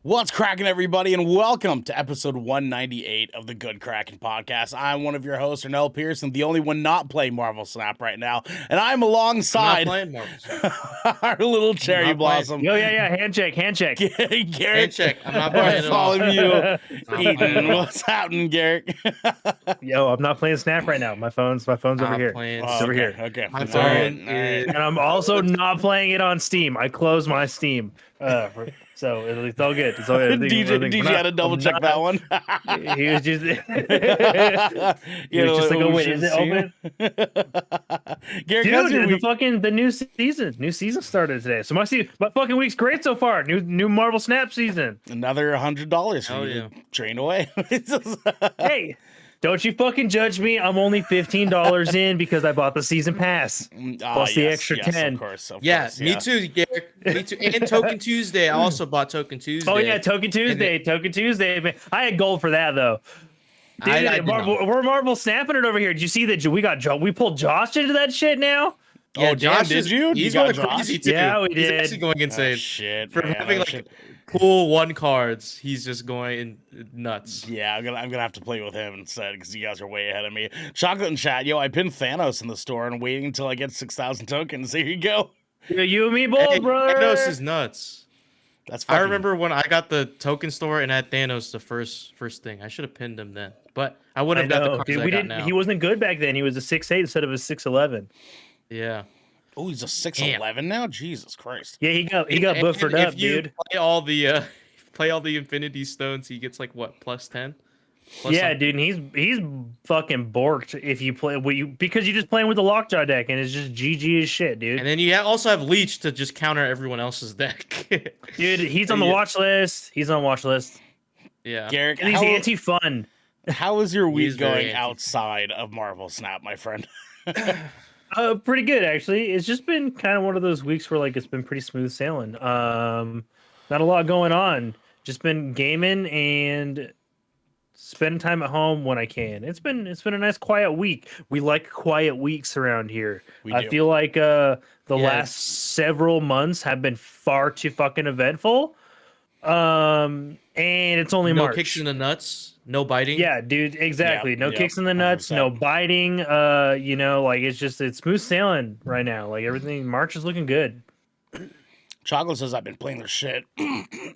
What's cracking, everybody, and welcome to episode 198 of the Good Kraken podcast. I'm one of your hosts, Ernell Pearson, the only one not playing Marvel Snap right now, and I'm alongside our little cherry blossom. Yeah. Handshake. Garrett, Handshake. I'm not playing at all. Following you. Eden, what's happening, Garrett? Yo, I'm not playing Snap right now. My phone's over here. Oh, over here. Okay. My phone is... And I'm also not playing it on Steam. I closed my Steam. So it's all good. It's all good. DJ had to double check that one. He was just, he was just like, oh wait, is it open? Garrett, dude, the new season started today. So my fucking week's great so far. New Marvel Snap season. Another $100 for you to drain away. Hey. Don't you fucking judge me. I'm only $15 in because I bought the season pass. Plus the extra 10. Of course, me too, Garrett. Me too. And Token Tuesday. I also bought Token Tuesday. Oh, yeah, Token Tuesday. Man. I had gold for that, though. Dude, we're Marvel snapping it over here. Did you see that we pulled Josh into that shit now? Yeah, oh, Josh, did you? He's going crazy, too. Yeah, we did. He's actually going insane. Oh, shit, for having, cool one cards. He's just going nuts. Yeah, I'm gonna have to play with him instead because you guys are way ahead of me. Chocolate and chat, yo, I pinned Thanos in the store and waiting until I get 6,000 tokens. Here you go. Yeah, you and me both, bro. Thanos is nuts. I remember when I got the token store and had Thanos the first thing. I should have pinned him then, but I would have got the cards I got now. He wasn't good back then. He was a 6'8" instead of a 6'11". Yeah. Oh, he's a 6'11" now. Jesus Christ. Yeah, he got buffered up, dude. Play all the Infinity Stones. He gets plus 10. Yeah, dude, and he's fucking borked if you play because you're just playing with the Lockjaw deck and it's just GG as shit, dude. And then you also have Leech to just counter everyone else's deck. Dude, he's on the watch list. Yeah, Garrett, and he's anti-fun. How is your week going outside of Marvel Snap, my friend? Pretty good actually. It's just been kind of one of those weeks where it's been pretty smooth sailing. Not a lot going on. Just been gaming and spending time at home when I can. It's been a nice quiet week. We like quiet weeks around here. I feel like the last several months have been far too fucking eventful. And it's only March. No kicks in the nuts. No biting. Yeah, dude, exactly. No kicks in the nuts, 100%. No biting. It's smooth sailing right now. Everything, March is looking good. Chocolate says I've been playing the shit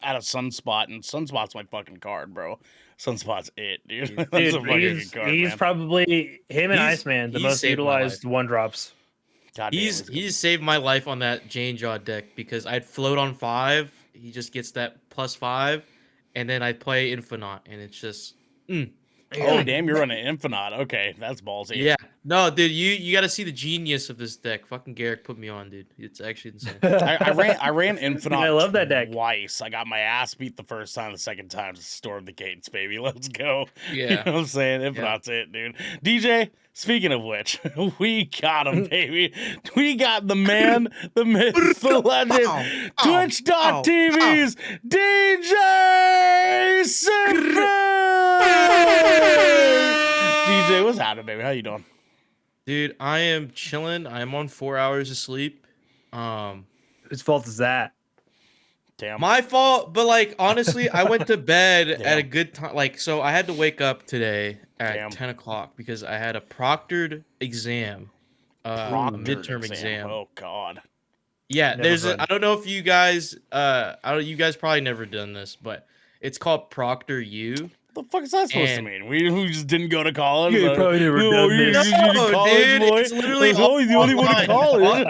out of Sunspot, and Sunspot's my fucking card, bro. Sunspot's it, dude. That's a fucking good card, he's man. Probably him and Iceman, the most utilized one drops. He's saved my life on that Jane Jaw deck because I'd float on 5. He just gets that +5, and then I play Infinite, and it's just. Oh damn! You're running Infinite. Okay, that's ballsy. Yeah, no, dude, you got to see the genius of this deck. Fucking Garrick put me on, dude. It's actually insane. I ran Infinite. I love that deck. Twice. I got my ass beat the first time. The second time, storm the gates, baby. Let's go. Yeah, you know what I'm saying? Infinite's it, dude. DJ. Speaking of which, we got him, baby. We got the man, the myth, the legend, Twitch.tv's DJ Super. DJ, what's happening, baby? How you doing? Dude, I am chilling. I am on 4 hours of sleep. Whose fault is that? Damn. My fault, but honestly, I went to bed at a good time. So I had to wake up today at 10 o'clock because I had a proctored exam, midterm exam. Oh God. Yeah, I don't know if you guys, you guys probably never done this, but it's called Proctor U. What the fuck is that supposed to mean? We just didn't go to college. You probably never done this. No, dude, it's literally always the only one in college.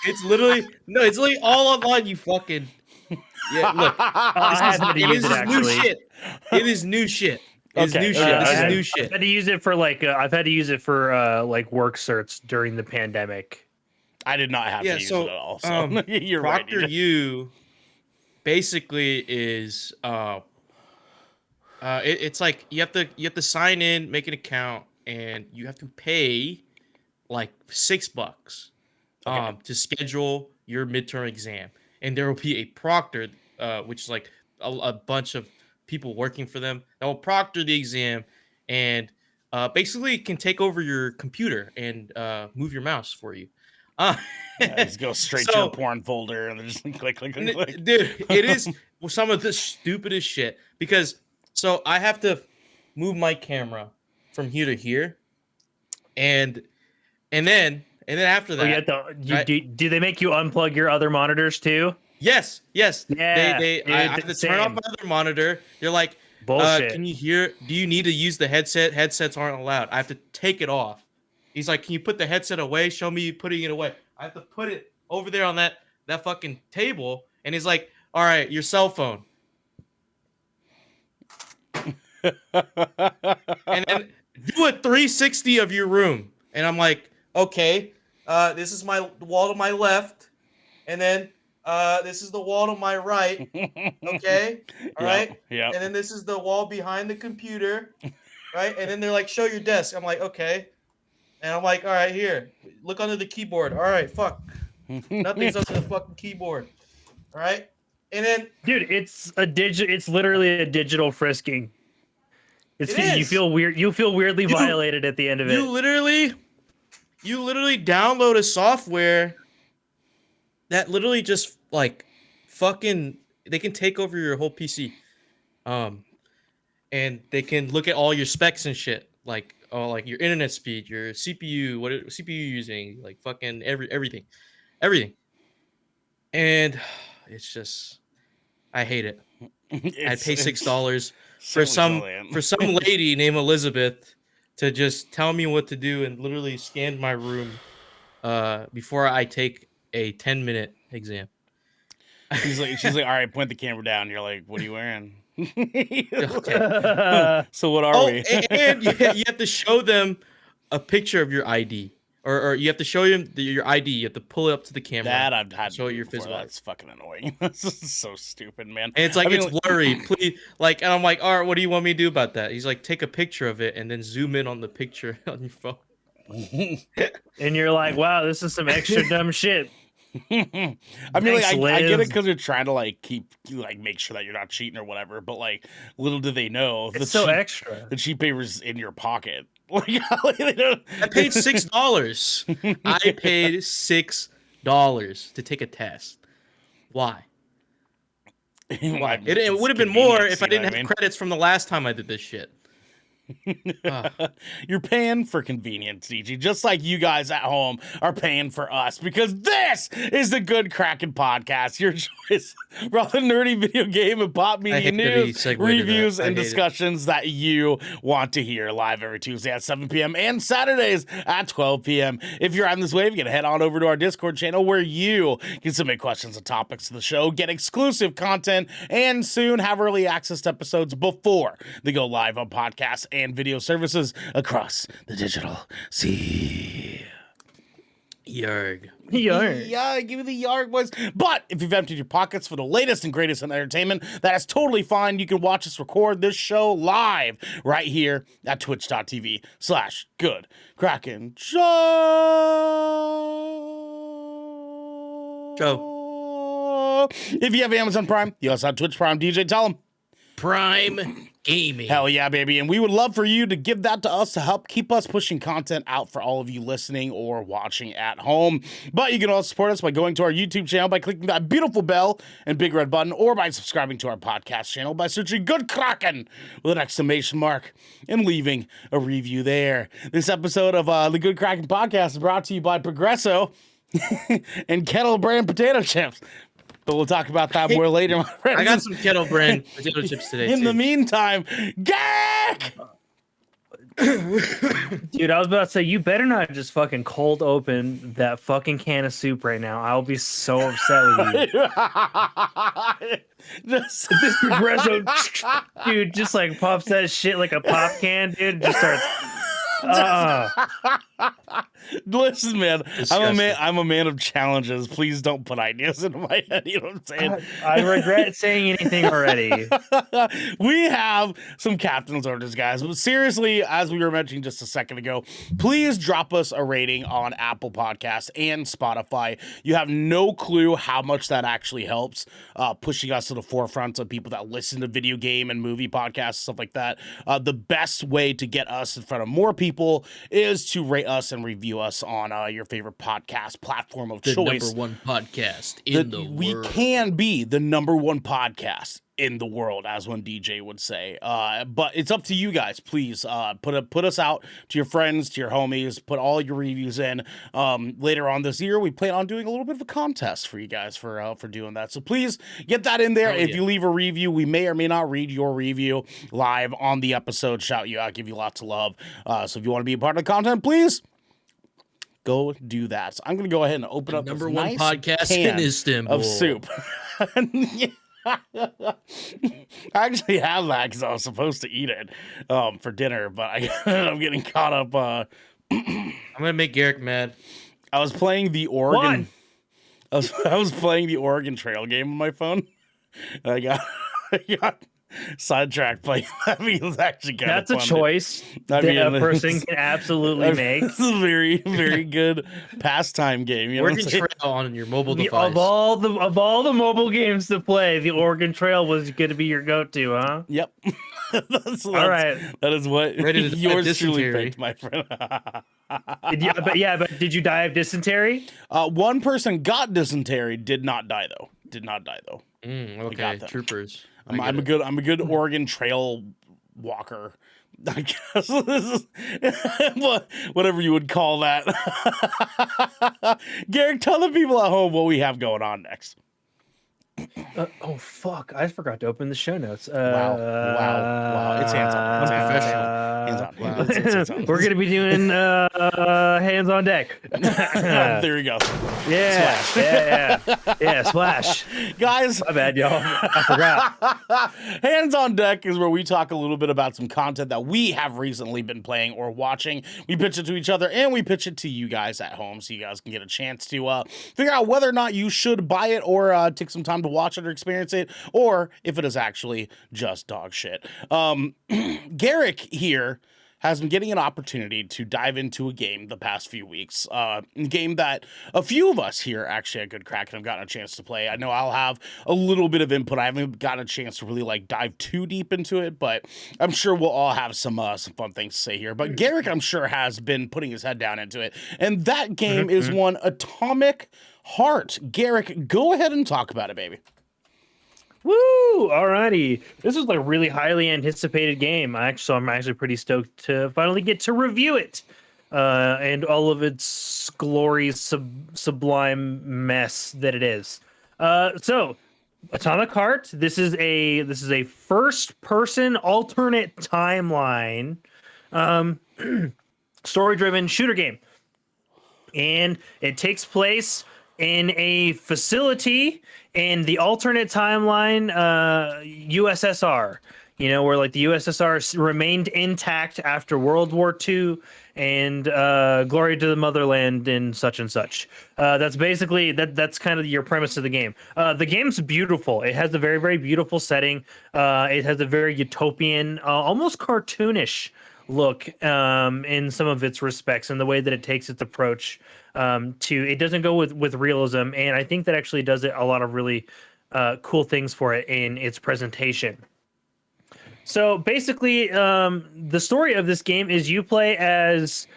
It's literally all online. You fucking. Yeah, look. It is new shit. This is new shit. I've had to use it for work certs during the pandemic. I did not have to use it at all. So you're Proctor right. U basically is it's like you have to sign in, make an account, and you have to pay $6 to schedule your midterm exam. And there will be a proctor, which is a bunch of people working for them that will proctor the exam and basically can take over your computer and move your mouse for you. Just go straight to your porn folder and then just click. Dude, it is some of the stupidest shit because so I have to move my camera from here to here, and then after that, do they make you unplug your other monitors too? Yes. Yeah, I have to turn off my other monitor. They're like, bullshit. can you hear? Do you need to use the headset? Headsets aren't allowed. I have to take it off. He's like, can you put the headset away? Show me you putting it away. I have to put it over there on that fucking table. And he's like, all right, your cell phone. And then do a 360 of your room. And I'm like, okay, this is my wall to my left. And then this is the wall to my right. Okay. All right. Yeah. And then this is the wall behind the computer. Right. And then they're like, show your desk. I'm like, okay. And I'm like, all right, here. Look under the keyboard. All right, fuck. Nothing's under the fucking keyboard. All right. And then dude, it's literally a digital frisking. You feel weird. You feel weirdly violated at the end of it. You literally download a software that literally just like fucking they can take over your whole PC. And they can look at all your specs and shit, like your internet speed, your CPU, what CPU you're using, like fucking everything. And it's just I hate it. I'd pay $6 for some lady named Elizabeth to just tell me what to do and literally scan my room before I take a 10-minute exam. She's like, all right, point the camera down. You're like, what are you wearing? Okay. So what are we? And you have to show them a picture of your ID. Or you have to show them your ID. You have to pull it up to the camera. That I've had. Show your physical. That's fucking annoying. This is so stupid, man. And it's like it's blurry. Please, like, and I'm like, all right, what do you want me to do about that? He's like, take a picture of it and then zoom in on the picture on your phone. And you're like, wow, this is some extra dumb shit. I mean, like, I get it because you're trying to like make sure that you're not cheating or whatever. But like, little do they know it's so extra. The cheat paper's in your pocket. Like, I paid $6. I paid $6 to take a test. Why? Why? It would have been more if I didn't have credits from the last time I did this shit. You're paying for convenience, DG, just like you guys at home are paying for us, because this is the Good Kraken podcast, your choice for all the nerdy video game and pop media news, reviews, and discussions that you want to hear, live every Tuesday at 7 p.m. and Saturdays at 12 p.m. If you're on this wave, you can head on over to our Discord channel where you can submit questions and topics to the show, get exclusive content, and soon have early access to episodes before they go live on podcasts and video services across the digital sea. Yarg. Yeah, give me the yarg, boys. But if you've emptied your pockets for the latest and greatest in entertainment, that is totally fine. You can watch us record this show live right here at twitch.tv/Good Kraken Show. If you have Amazon Prime, you also have Twitch Prime. DJ, tell them. Prime Gaming. Hell yeah, baby. And we would love for you to give that to us to help keep us pushing content out for all of you listening or watching at home. But you can also support us by going to our YouTube channel by clicking that beautiful bell and big red button, or by subscribing to our podcast channel by searching Good Kraken with an exclamation mark and leaving a review there. This episode of the Good Kraken podcast is brought to you by Progresso and Kettle Brand potato chips. But we'll talk about that more later, my friends. I got some Kettle Brand potato chips today, In the meantime, Gak! Dude, I was about to say, you better not just fucking cold open that fucking can of soup right now. I'll be so upset with you. This Progresso, dude, just like pops that shit like a pop can, dude. Just starts. Listen, man, I'm a man of challenges. Please don't put ideas into my head. You know what I'm saying? I regret saying anything already. We have some captain's orders, guys. But seriously, as we were mentioning just a second ago, please drop us a rating on Apple Podcasts and Spotify. You have no clue how much that actually helps pushing us to the forefront of people that listen to video game and movie podcasts, stuff like that. The best way to get us in front of more people is to rate us and review review us on your favorite podcast platform of the choice. Number one podcast in the world. We can be the number one podcast in the world, as one DJ would say. But it's up to you guys. Please put us out to your friends, to your homies. Put all your reviews in. Later on this year, we plan on doing a little bit of a contest for you guys for doing that. So please get that in there. If you leave a review, we may or may not read your review live on the episode. Shout you out, give you lots of love. So if you want to be a part of the content, please go do that. So I'm going to go ahead and open up number this one nice podcast can in Istanbul of soup. I actually have that because I was supposed to eat it for dinner, but I'm getting caught up. I'm gonna make Garrick mad. I was playing the Oregon. I was playing the Oregon Trail game on my phone. I got sidetracked playing that. It's actually kind That's of a choice that a person can absolutely make. It's a very, very good pastime game. You Oregon Trail on your mobile device. Of all the mobile games to play, the Oregon Trail was going to be your go-to, huh? Yep. That's all right. That is what yours truly picked, my friend. But did you die of dysentery? One person got dysentery, did not die though. Okay, troopers. I'm a good Oregon Trail walker, I guess. This is whatever you would call that. Garrick, tell the people at home what we have going on next. Oh fuck! I forgot to open the show notes. Wow! It's hands on. Hands on. We're gonna be doing hands on deck. There we go. Yeah, Splash. Splash. Guys, my bad, y'all. I forgot. Hands on deck is where we talk a little bit about some content that we have recently been playing or watching. We pitch it to each other and we pitch it to you guys at home, so you guys can get a chance to figure out whether or not you should buy it or take some time to watch it or experience it, or if it is actually just dog shit. Garrick here has been getting an opportunity to dive into a game the past few weeks. A game that a few of us here actually at Good Kraken have gotten a chance to play. I know I'll have a little bit of input. I haven't gotten a chance to really dive too deep into it, but I'm sure we'll all have some fun things to say here. But Garrick, I'm sure, has been putting his head down into it. And that game is one Atomic Heart. Garrick, go ahead and talk about it, baby. Woo! Alrighty, this is a really highly anticipated game. I'm actually pretty stoked to finally get to review it, and all of its glorious, sublime mess that it is. So, Atomic Heart. This is a first-person alternate timeline, story-driven shooter game, and it takes place in a facility in the alternate timeline, USSR, where the USSR remained intact after World War II and glory to the motherland and such and such. That's basically that's kind of your premise of the game. The game's beautiful. It has a very, very beautiful setting. It has a very utopian, almost cartoonish look in some of its respects, and the way that it takes its approach it doesn't go with realism, and I think that actually does a lot of really cool things for it in its presentation. So basically, the story of this game is you play as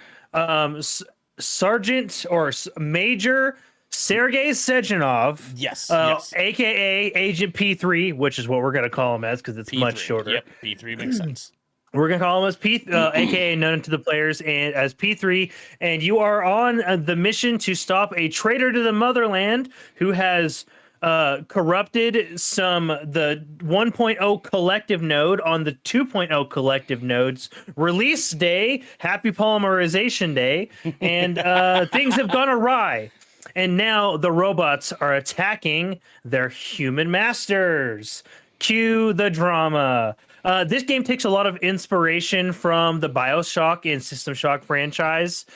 Sergeant or Major Sergei Sechenov, yes, aka Agent P3, which is what we're gonna call him as because it's P3, much shorter. Yep, P3 makes sense. We're gonna call him as aka known to the players and as P3, and you are on the mission to stop a traitor to the motherland who has corrupted the 1.0 collective node on the 2.0 collective nodes release day. Happy polymerization day, and things have gone awry. And now the robots are attacking their human masters. Cue the drama. This game takes a lot of inspiration from the BioShock and System Shock franchise.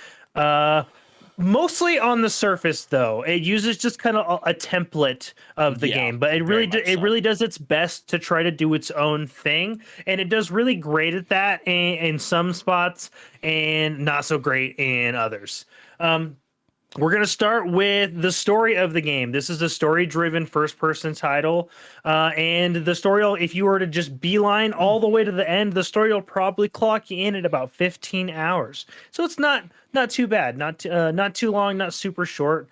Mostly on the surface, though. It uses just kind of a template of the game, but it really does its best to try to do its own thing, and it does really great at that in some spots and not so great in others. We're going to start with the story of the game. This is a story-driven first-person title. And the story, if you were to just beeline all the way to the end, the story will probably clock you in at about 15 hours. So it's not too bad, not too long, not super short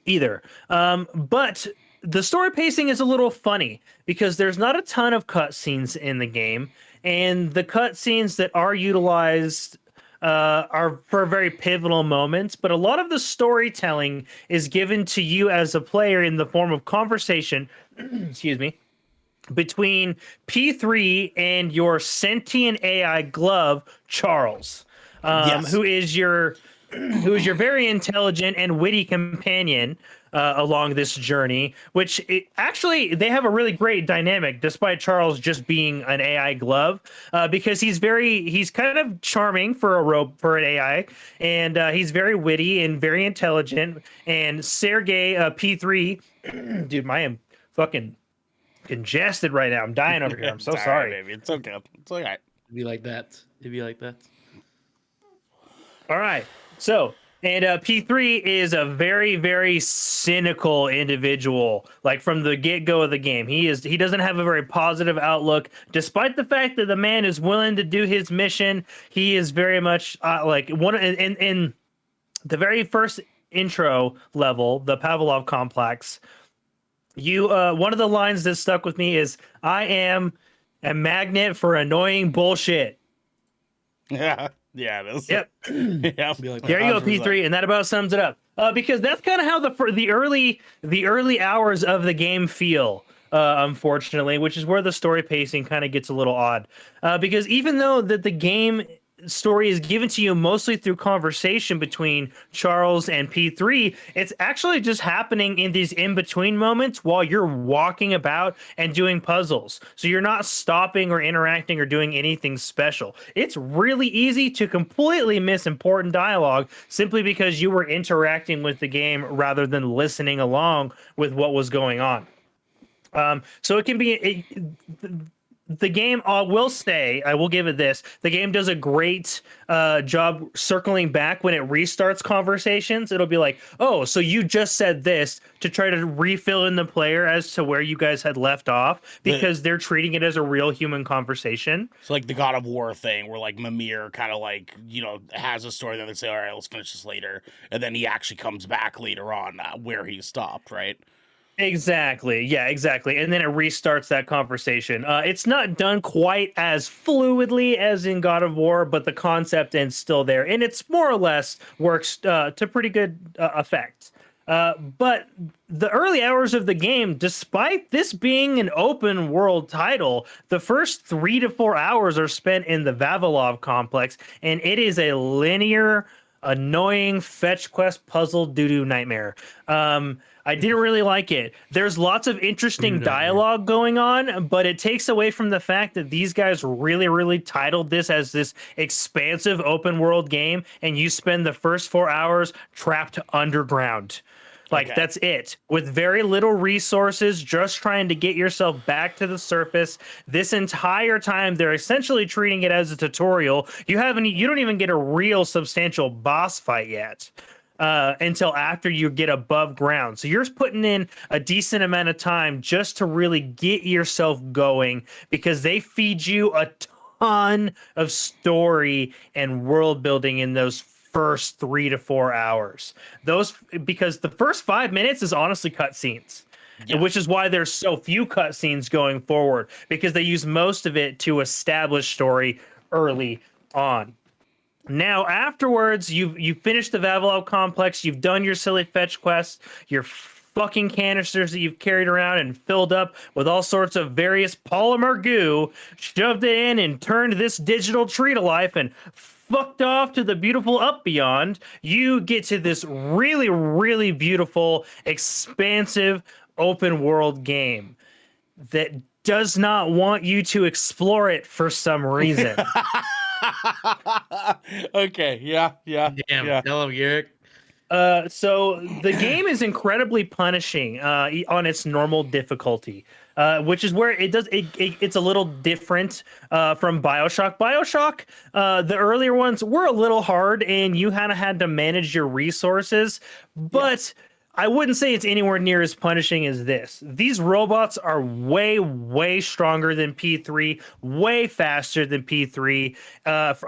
either. But the story pacing is a little funny because there's not a ton of cutscenes in the game. And the cutscenes that are utilized are for very pivotal moments, but a lot of the storytelling is given to you as a player in the form of conversation, excuse me, between P3 and your sentient AI glove, Charles, Yes. who is your very intelligent and witty companion along this journey, which actually they have a really great dynamic despite Charles just being an AI glove, because he's kind of charming for an AI, and he's very witty and very intelligent. And Sergey P3, dude, I am fucking congested right now. I'm dying over here. I'm so sorry. Baby. It's okay. It's all right. It'd be like that. All right. So, and P3 is a very, very cynical individual. Like from the get-go of the game, he doesn't have a very positive outlook, despite the fact that the man is willing to do his mission. He is very much like one in the very first intro level, the Pavlov complex. One of the lines that stuck with me is, "I am a magnet for annoying bullshit." Yeah. Yeah, it is. Yep. Yeah, Like there you go, P3, and that about sums it up. Because that's kind of how the early hours of the game feel, unfortunately, which is where the story pacing kind of gets a little odd. Because even though that the game story is given to you mostly through conversation between Charles and P3, it's actually just happening in these in-between moments while you're walking about and doing puzzles. So you're not stopping or interacting or doing anything special. It's really easy to completely miss important dialogue simply because you were interacting with the game rather than listening along with what was going on. So it can be the game, I will give it this. The game does a great job circling back when it restarts conversations. It'll be like, oh, so you just said this, to try to refill in the player as to where you guys had left off, because they're treating it as a real human conversation. It's like the God of War thing where like Mimir kind of like, has a story, then they say, all right, let's finish this later. And then he actually comes back later on where he stopped, right? Exactly. Yeah, exactly. And then it restarts that conversation. It's not done quite as fluidly as in God of War, but the concept is still there. And it's more or less works to pretty good effect. But the early hours of the game, despite this being an open world title, the first 3 to 4 hours are spent in the Vavilov complex, and it is a linear, annoying fetch quest puzzle doo-doo nightmare. I didn't really like it. There's lots of interesting dialogue going on, but it takes away from the fact that these guys really, really titled this as this expansive open world game, and you spend the first 4 hours trapped underground. Like, that's it. With very little resources, just trying to get yourself back to the surface. This entire time, they're essentially treating it as a tutorial. You don't even get a real substantial boss fight yet. Until after you get above ground. So you're putting in a decent amount of time just to really get yourself going, because they feed you a ton of story and world building in those first 3 to 4 hours. Because the first 5 minutes is honestly cutscenes. Yeah. Which is why there's so few cutscenes going forward, because they use most of it to establish story early on. Now, afterwards, you've finished the Vavilov complex, you've done your silly fetch quests, your fucking canisters that you've carried around and filled up with all sorts of various polymer goo, shoved it in and turned this digital tree to life and fucked off to the beautiful up beyond. You get to this really, really beautiful, expansive, open world game that does not want you to explore it for some reason. Okay, yeah. Damn, tell him, Garrick. So the game is incredibly punishing on its normal difficulty. which is where it's a little different from Bioshock. Bioshock, the earlier ones were a little hard, and you kind of had to manage your resources, but I wouldn't say it's anywhere near as punishing as this. These robots are way, way stronger than P3, way faster than P3,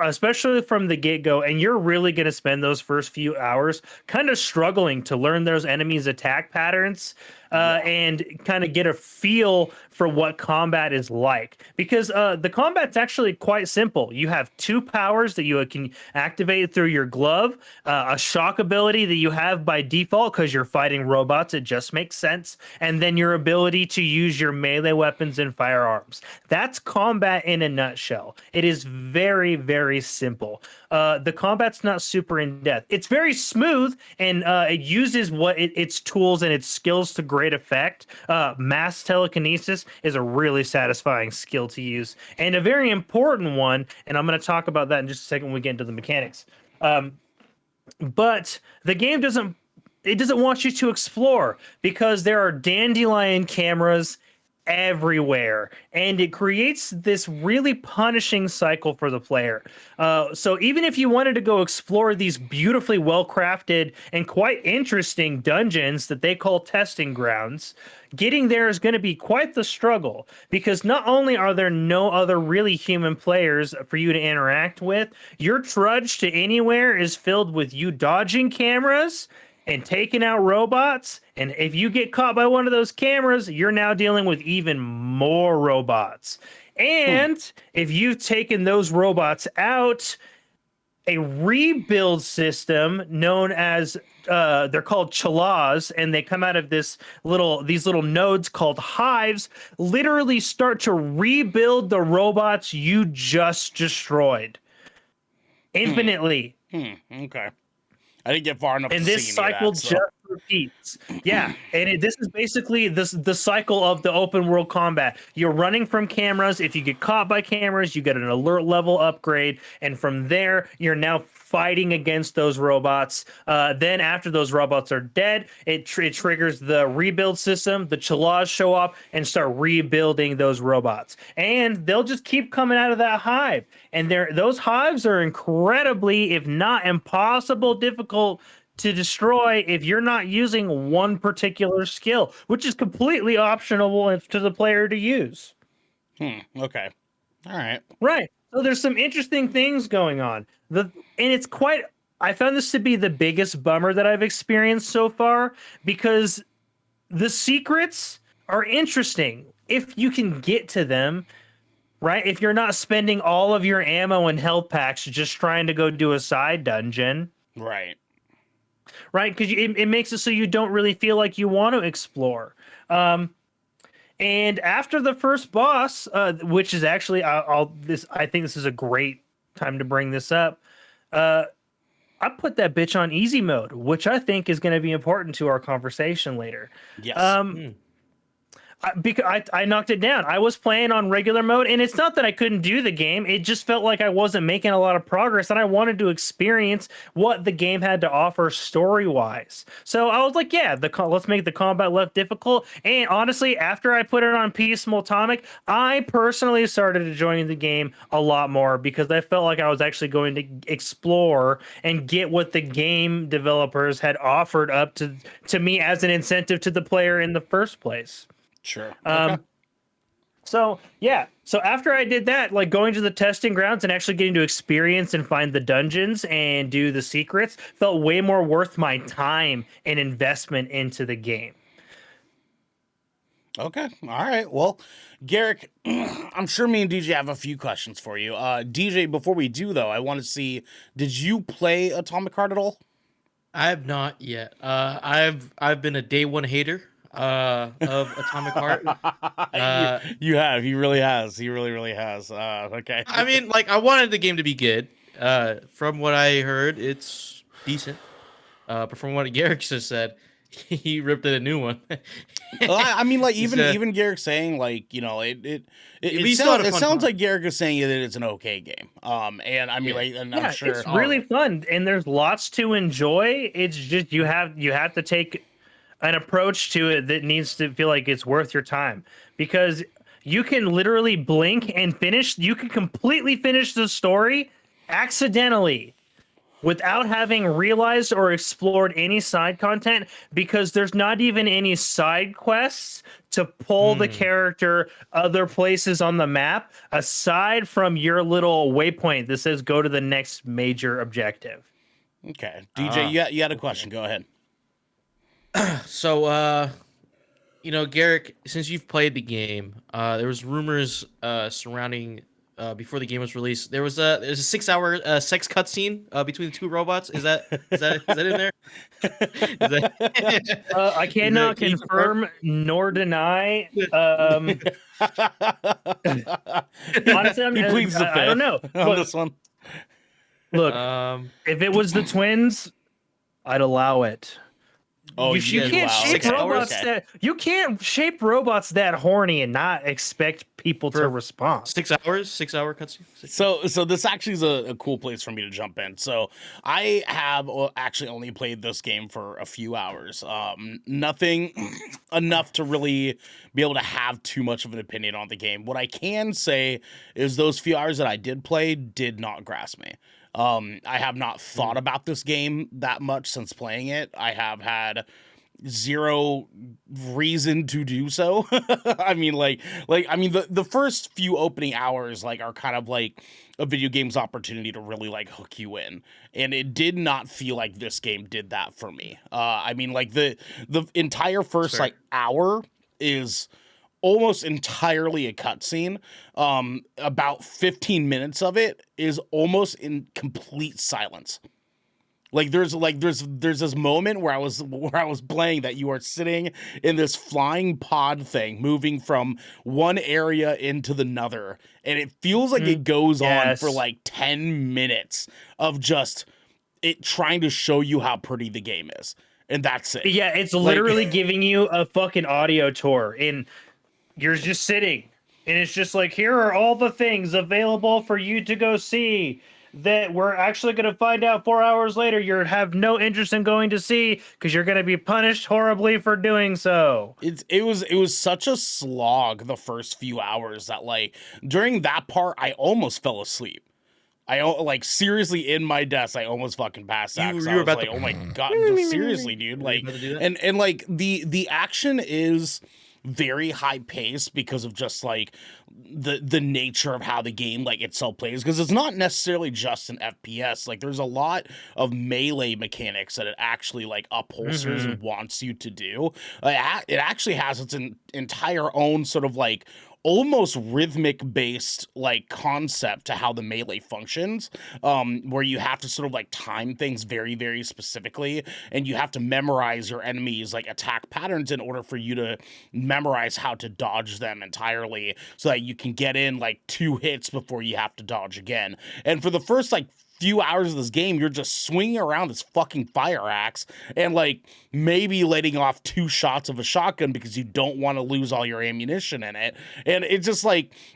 especially from the get-go. And you're really going to spend those first few hours kind of struggling to learn those enemies' attack patterns and kind of get a feel for what combat is like. Because the combat's actually quite simple. You have 2 powers that you can activate through your glove, a shock ability that you have by default because you're fighting robots. It just makes sense. And then your ability to use your melee weapons and firearms. That's combat in a nutshell. It is very, very simple. The combat's not super in-depth. It's very smooth, and it uses its tools and its skills to great effect. Mass telekinesis is a really satisfying skill to use, and a very important one, and I'm going to talk about that in just a second when we get into the mechanics. But the game doesn't want you to explore because there are dandelion cameras everywhere, and it creates this really punishing cycle for the player. So even if you wanted to go explore these beautifully well-crafted and quite interesting dungeons that they call testing grounds, getting there is going to be quite the struggle, because not only are there no other really human players for you to interact with, your trudge to anywhere is filled with you dodging cameras and taking out robots. And if you get caught by one of those cameras, you're now dealing with even more robots. And if you've taken those robots out, a rebuild system known as they're called chalas, and they come out of these little nodes called hives, literally start to rebuild the robots you just destroyed infinitely. Okay. I didn't get far enough. And to this see cycle that, so. just repeats. Yeah, and this is basically the cycle of the open world combat. You're running from cameras. If you get caught by cameras, you get an alert level upgrade, and from there, you're now fighting against those robots. Then after those robots are dead, it triggers the rebuild system. The chalas show up and start rebuilding those robots, and they'll just keep coming out of that hive. And those hives are incredibly, if not impossible, difficult to destroy if you're not using one particular skill, which is completely optional to the player to use. Okay. All right. Right. So there's some interesting things going on. I found this to be the biggest bummer that I've experienced so far, because the secrets are interesting if you can get to them, right? If you're not spending all of your ammo and health packs just trying to go do a side dungeon. Right. Right, because it makes it so you don't really feel like you want to explore. And after the first boss, which is actually, I think this is a great time to bring this up. I put that bitch on easy mode, which I think is going to be important to our conversation later. Yes. Because I knocked it down. I was playing on regular mode, and it's not that I couldn't do the game. It just felt like I wasn't making a lot of progress, and I wanted to experience what the game had to offer story-wise. So I was like, yeah, let's make the combat less difficult. And honestly, after I put it on Peaceful Atomic, I personally started enjoying the game a lot more, because I felt like I was actually going to explore and get what the game developers had offered up to me as an incentive to the player in the first place. Sure. Okay. So after I did that, like going to the testing grounds and actually getting to experience and find the dungeons and do the secrets felt way more worth my time and investment into the game. Okay. All right. Well, Garrick, I'm sure me and DJ have a few questions for you. DJ, before we do though, I want to see, did you play Atomic Heart at all? I have not yet. I've been a day one hater of Atomic Heart. You have. He really has. He really has. Okay. I mean, like, I wanted the game to be good. From what I heard, it's decent. But from what Garrick just said, he ripped it a new one. Well, I mean, like, even Garrick saying, like, you know, it sounds like Garrick is saying that it's an okay game. And I mean, like, and I'm sure it's really fun, and there's lots to enjoy. It's just you have to take an approach to it that needs to feel like it's worth your time, because you can literally blink and finish. You can completely finish the story accidentally without having realized or explored any side content, because there's not even any side quests to pull the character other places on the map aside from your little waypoint that says go to the next major objective. Okay. DJ, you had a question. Go ahead. So, Garrick, since you've played the game, there was rumors surrounding before the game was released. There's a 6-hour sex cutscene between the two robots. Is that in there? I cannot confirm nor deny. Honestly, I don't know. On this one. Look, if it was the twins, I'd allow it. Oh, you can't shape robots you can't shape robots that horny and not expect people to respond. 6 hours, 6-hour cutscene. So this actually is a cool place for me to jump in. So I have actually only played this game for a few hours. Nothing enough to really be able to have too much of an opinion on the game. What I can say is those few hours that I did play did not grasp me. I have not thought about this game that much since playing it. I have had zero reason to do so. I mean, the first few opening hours are kind of like a video game's opportunity to really hook you in, and it did not feel like this game did that for me. I mean, the entire first hour is almost entirely a cutscene. About 15 minutes of it is almost in complete silence. There's this moment where I was playing that you are sitting in this flying pod thing, moving from one area into another, and it feels like it goes on for 10 minutes of just it trying to show you how pretty the game is, and that's it. Yeah, it's literally giving you a fucking audio tour, and you're just sitting, and it's just here are all the things available for you to go see that we're actually going to find out 4 hours later you have no interest in going to see because you're going to be punished horribly for doing so. It was such a slog the first few hours that during that part I almost fell asleep. I seriously in my desk I almost fucking passed out. You were about to, oh my god, seriously, dude. The action is very high paced because of just the nature of how the game itself plays, because it's not necessarily just an FPS. There's a lot of melee mechanics that it actually upholsters and wants you to do. It actually has its entire own sort of almost rhythmic based concept to how the melee functions, where you have to sort of time things very, very specifically, and you have to memorize your enemies attack patterns in order for you to memorize how to dodge them entirely, so that you can get in 2 hits before you have to dodge again. And for the first few hours of this game, you're just swinging around this fucking fire axe and maybe letting off 2 shots of a shotgun because you don't want to lose all your ammunition in it. And it's just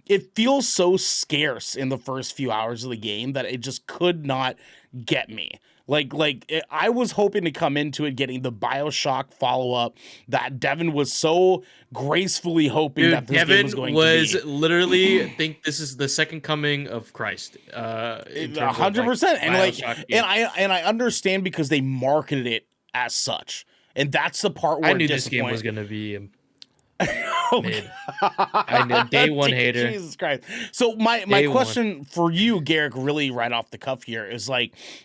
it feels so scarce in the first few hours of the game that it just could not get me. I was hoping to come into it getting the BioShock follow-up that Devin was so gracefully hoping that this game was going to be. Devin literally think this is the second coming of Christ. 100%. And I understand because they marketed it as such. And that's the part where I knew this game was going to be I know, day one hater. Jesus Christ. So my question for you, Garrick, really right off the cuff here is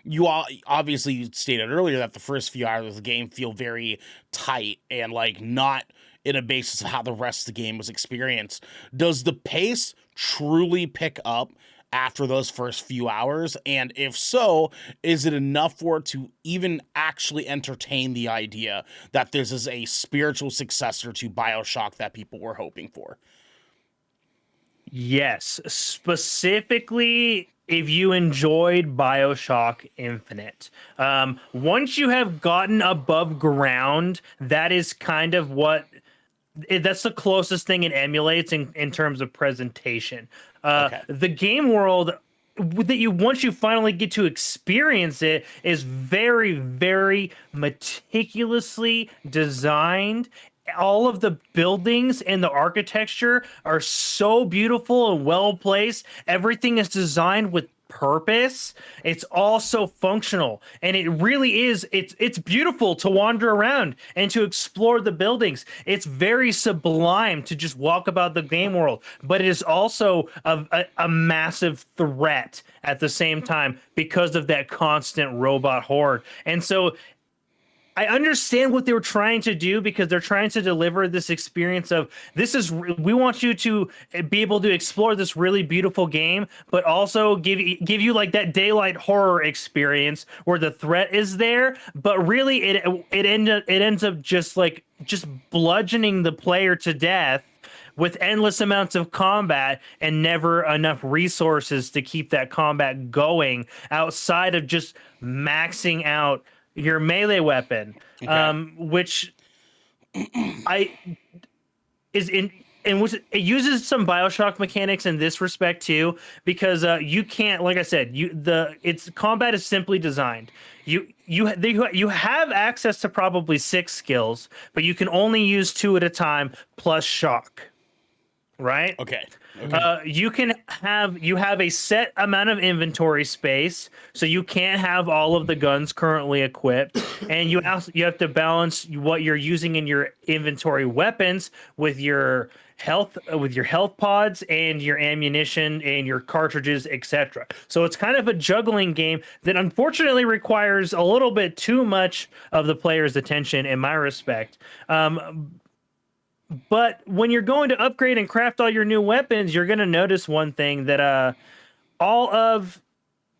you all obviously stated earlier that the first few hours of the game feel very tight and not in a basis of how the rest of the game was experienced. Does the pace truly pick up after those first few hours? And if so, is it enough for it to even actually entertain the idea that this is a spiritual successor to BioShock that people were hoping for? Yes, specifically if you enjoyed BioShock Infinite. Once you have gotten above ground, that is kind of that's the closest thing it emulates in terms of presentation. The game world that you once you finally get to experience it is very, very meticulously designed. All of the buildings and the architecture are so beautiful and well placed. Everything is designed with purpose. It's all so functional, and it really is. It's beautiful to wander around and to explore the buildings. It's very sublime to just walk about the game world, but it is also a massive threat at the same time because of that constant robot horde. And so I understand what they were trying to do, because they're trying to deliver this experience of we want you to be able to explore this really beautiful game, but also give you like that daylight horror experience where the threat is there, but really it ends up just bludgeoning the player to death with endless amounts of combat and never enough resources to keep that combat going outside of just maxing out your melee weapon, which I is in which it uses some BioShock mechanics in this respect too, because you can't, like I said, its combat is simply designed. You have access to probably 6 skills, but you can only use 2 at a time plus shock. Right? Okay. You have a set amount of inventory space, so you can't have all of the guns currently equipped, and you have to balance what you're using in your inventory weapons with your health pods and your ammunition and your cartridges, etc. So it's kind of a juggling game that unfortunately requires a little bit too much of the player's attention, in my respect. But when you're going to upgrade and craft all your new weapons, you're going to notice one thing, that all of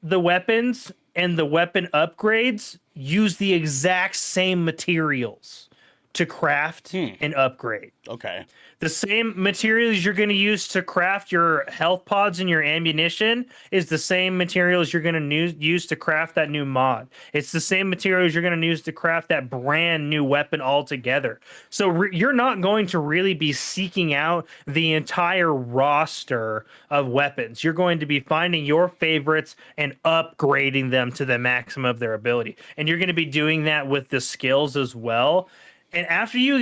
the weapons and the weapon upgrades use the exact same materials to craft and upgrade. Okay. The same materials you're going to use to craft your health pods and your ammunition is the same materials you're going to use to craft that new mod. It's the same materials you're going to use to craft that brand new weapon altogether. So you're not going to really be seeking out the entire roster of weapons. You're going to be finding your favorites and upgrading them to the maximum of their ability. And you're going to be doing that with the skills as well. And after you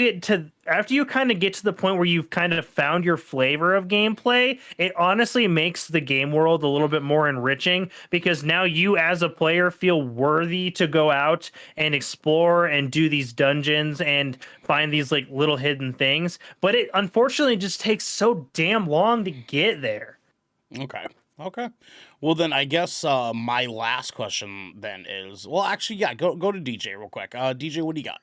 kind of get to the point where you've kind of found your flavor of gameplay, it honestly makes the game world a little bit more enriching, because now you as a player feel worthy to go out and explore and do these dungeons and find these like little hidden things. But it unfortunately just takes so damn long to get there. Okay. Well, then I guess my last question then is, well, actually, yeah, go to DJ real quick. DJ, what do you got?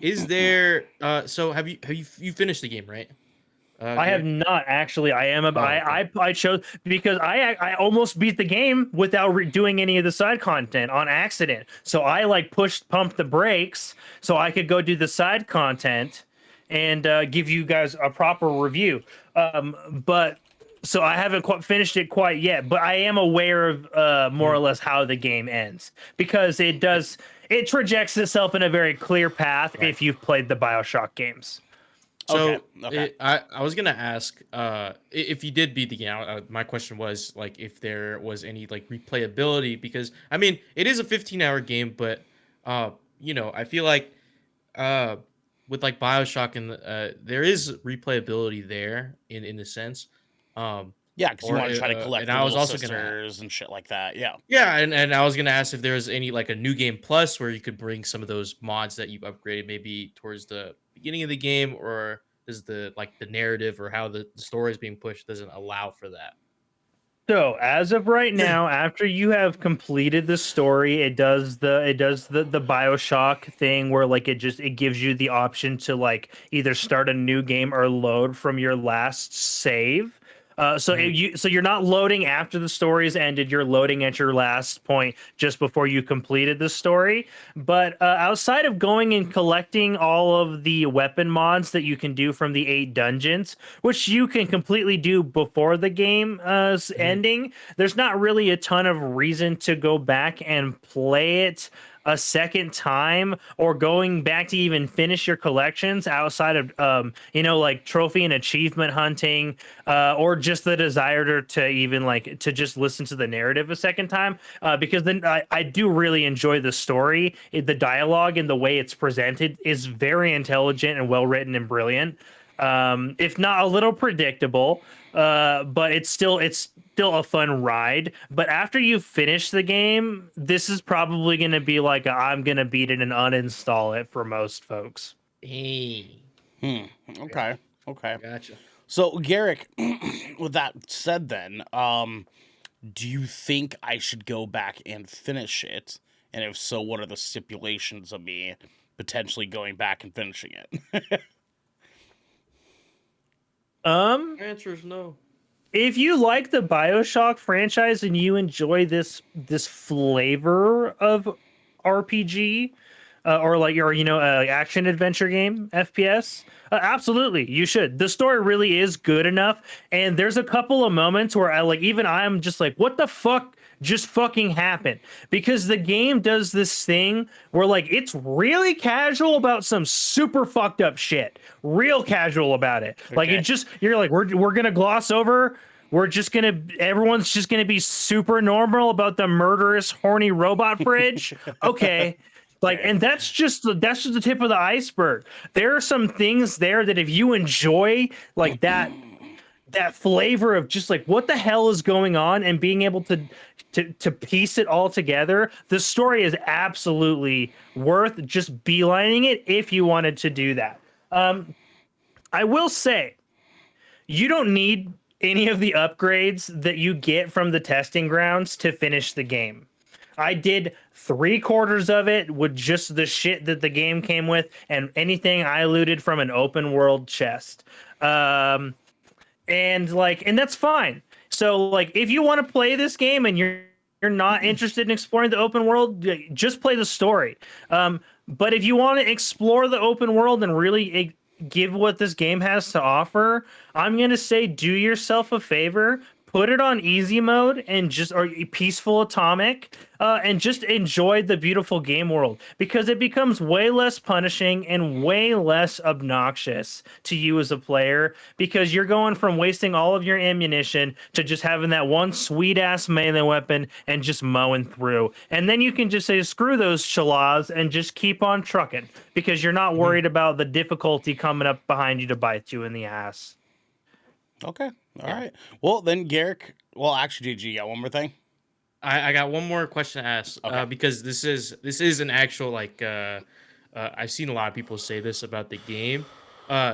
Is there so have you finished the game, right? I have not actually. I am I chose, because I almost beat the game without doing any of the side content on accident. So I pumped the brakes so I could go do the side content and give you guys a proper review. But so I haven't finished it quite yet, but I am aware of more or less how the game ends, because it trajects itself in a very clear path if you've played the BioShock games. So I was gonna ask if you did beat the game. My question was if there was any replayability, because I mean it is a 15-hour game, but I feel like with BioShock and there is replayability there in a sense. Yeah, because you want to try to collect and I was also sisters and shit like that. Yeah. Yeah, and I was gonna ask if there was any a new game plus where you could bring some of those mods that you've upgraded maybe towards the beginning of the game, or is the the narrative or how the story is being pushed doesn't allow for that. So as of right now, after you have completed the story, it does the BioShock thing where it gives you the option to either start a new game or load from your last save. So you're not loading after the story's ended. You're loading at your last point just before you completed the story. But outside of going and collecting all of the weapon mods that you can do from the 8 dungeons, which you can completely do before the game ending, there's not really a ton of reason to go back and play it a second time or going back to even finish your collections outside of like trophy and achievement hunting, or just the desire to even like to just listen to the narrative a second time, because then I do really enjoy the story. The dialogue and the way it's presented is very intelligent and well written and brilliant. If not a little predictable, but it's still a fun ride. But after you finish the game, this is probably going to be like I'm going to beat it and uninstall it for most folks. Hey. Okay. Okay. Gotcha. So, Garrick, with that said, then, do you think I should go back and finish it? And if so, what are the stipulations of me potentially going back and finishing it? Answer is no. If you like the BioShock franchise and you enjoy this flavor of RPG, action adventure game FPS, absolutely you should. The story really is good enough, and there's a couple of moments where I'm just like, what the fuck just fucking happened? Because the game does this thing where like it's really casual about some super fucked up shit, real casual about it. Okay. Like it just, you're like, we're gonna gloss over. Everyone's just gonna be super normal about the murderous, horny robot bridge. Okay. Like, and that's just the tip of the iceberg. There are some things there that if you enjoy like that flavor of just like what the hell is going on and being able to piece it all together, the story is absolutely worth just beelining it if you wanted to do that. I will say, you don't need any of the upgrades that you get from the testing grounds to finish the game. I did 3/4 of it with just the shit that the game came with and anything I looted from an open world chest. And that's fine. So like, if you want to play this game and you're not interested in exploring the open world, just play the story. But if you want to explore the open world and really give what this game has to offer, I'm going to say do yourself a favor. Put it on easy mode or peaceful atomic, and just enjoy the beautiful game world, because it becomes way less punishing and way less obnoxious to you as a player, because you're going from wasting all of your ammunition to just having that one sweet ass melee weapon and just mowing through. And then you can just say, screw those chalas and just keep on trucking, because you're not worried about the difficulty coming up behind you to bite you in the ass. Okay. All right. Well, then, Garrick. Well, actually, GG, you got one more thing? I got one more question to ask. Okay. Because this is an actual I've seen a lot of people say this about the game,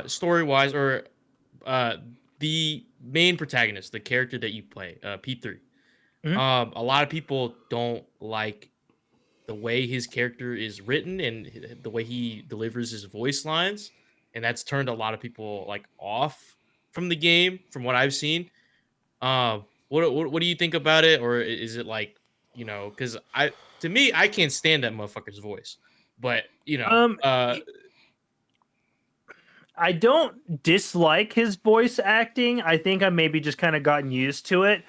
story wise, or the main protagonist, the character that you play, P3. Mm-hmm. A lot of people don't like the way his character is written and the way he delivers his voice lines, and that's turned a lot of people off from the game, from what I've seen. What do you think about it? Or is it because to me, I can't stand that motherfucker's voice, but I don't dislike his voice acting. I think I maybe just kind of gotten used to it.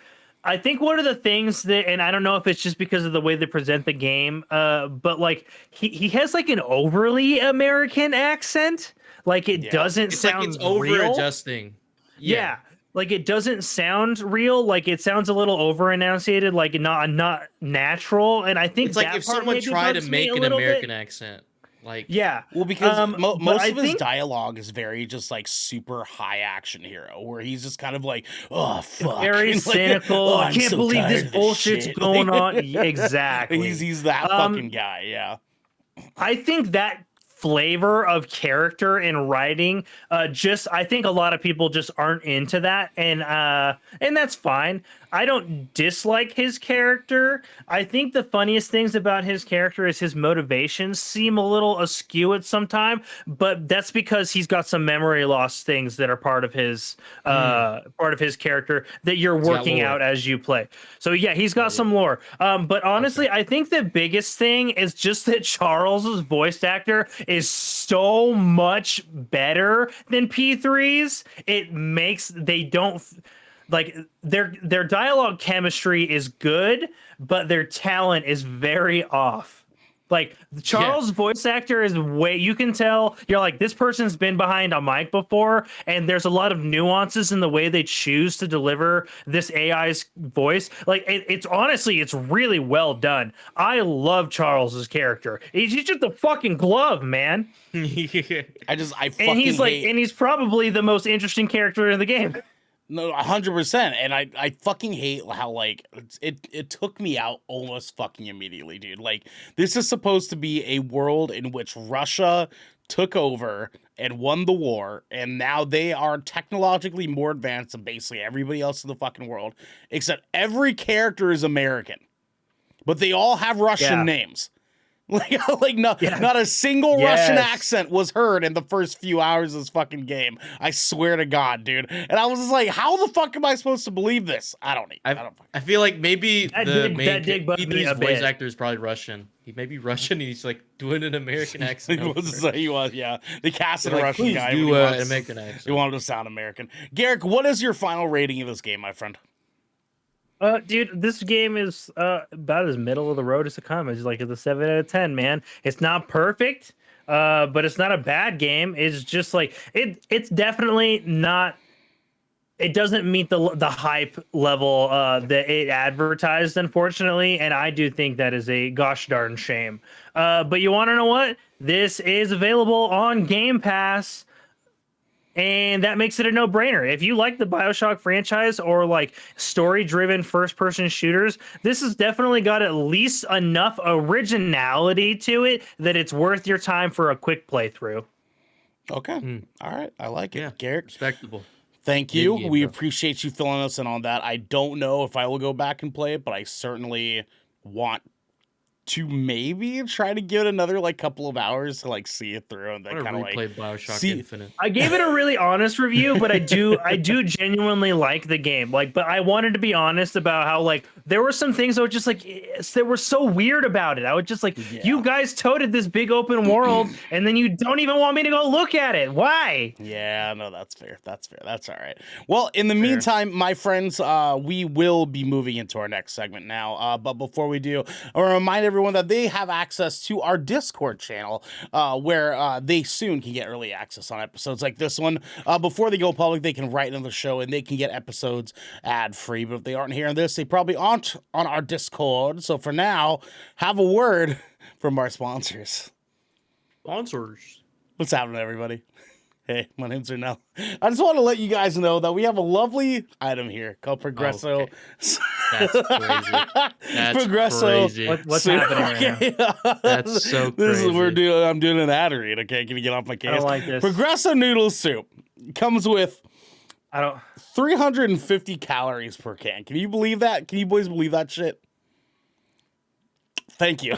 I think one of the things that, and I don't know if it's just because of the way they present the game, but he has an overly American accent. It doesn't sound it's over real. Adjusting. Yeah. It doesn't sound real. It sounds a little over enunciated, not natural. And I think it's if someone tried to make an American accent. Yeah. Well, because most of his dialogue is very just super high action hero, where he's just kind of oh fuck, very cynical. I can't believe this bullshit's going on. Exactly. He's that fucking guy. Yeah. I think that flavor of character and writing, I think a lot of people just aren't into that, and that's fine. I don't dislike his character. I think the funniest things about his character is his motivations seem a little askew at some time, but that's because he's got some memory loss things that are part of his character that you're working out as you play. So yeah, he's got some lore. But honestly, I think the biggest thing is just that Charles's voice actor is so much better than P3's. It makes their dialogue chemistry is good, but their talent is very off. Like Charles' voice actor is you can tell you're like, this person's been behind a mic before, and there's a lot of nuances in the way they choose to deliver this AI's voice. Like it's honestly, it's really well done. I love Charles's character. He's just a fucking glove, man. And he's probably the most interesting character in the game. No, 100%. And I fucking hate how, like, it took me out almost fucking immediately, dude. Like, this is supposed to be a world in which Russia took over and won the war, and now they are technologically more advanced than basically everybody else in the fucking world, except every character is American. But they all have Russian names. Not a single Russian accent was heard in the first few hours of this fucking game. I swear to God, dude. And I was just like, how the fuck am I supposed to believe this? I feel like maybe the main voice actor is probably Russian. He may be Russian and he's like doing an American accent. He was, yeah. They casted a Russian guy. Do an American accent. He wanted to sound American. Garrick, what is your final rating of this game, my friend? Dude, this game is about as middle of the road as it comes. It's like it's a 7 out of 10, man. It's not perfect, but it's not a bad game. It's just like it's definitely not. It doesn't meet the hype level that it advertised, unfortunately, and I do think that is a gosh darn shame. But you want to know what? This is available on Game Pass. And that makes it a no-brainer. If you like the BioShock franchise or like story-driven first-person shooters, this has definitely got at least enough originality to it that it's worth your time for a quick playthrough. Okay. All right. I like it. Yeah. Garrick. Respectable. Thank you. We appreciate you filling us in on that. I don't know if I will go back and play it, but I certainly want to maybe try to give it another like couple of hours to like see it through and then kind of like play BioShock Infinite. I gave it a really honest review, but I do genuinely like the game. Like, but I wanted to be honest about how like there were some things that were just like that were so weird about it. I was just like, you guys toted this big open world, and then you don't even want me to go look at it. Why? Yeah, no, that's fair. That's all right. Well, in the meantime, my friends, we will be moving into our next segment now. But before we do, I want to remind everyone that they have access to our Discord channel, where they soon can get early access on episodes like this one. Before they go public, they can write into the show and they can get episodes ad-free. But if they aren't hearing this, they probably aren't on our Discord. So for now, have a word from our sponsors. What's happening, everybody? Hey, my name's Ernell. I just want to let you guys know that we have a lovely item here called Progresso. Okay. That's crazy. That's Progresso. crazy. What's happening right now? That's so crazy. I'm doing an ad read. Okay, can you get off my case? I don't like this. Progresso noodle soup comes with 350 calories per can. Can you believe that? Can you boys believe that shit? Thank you.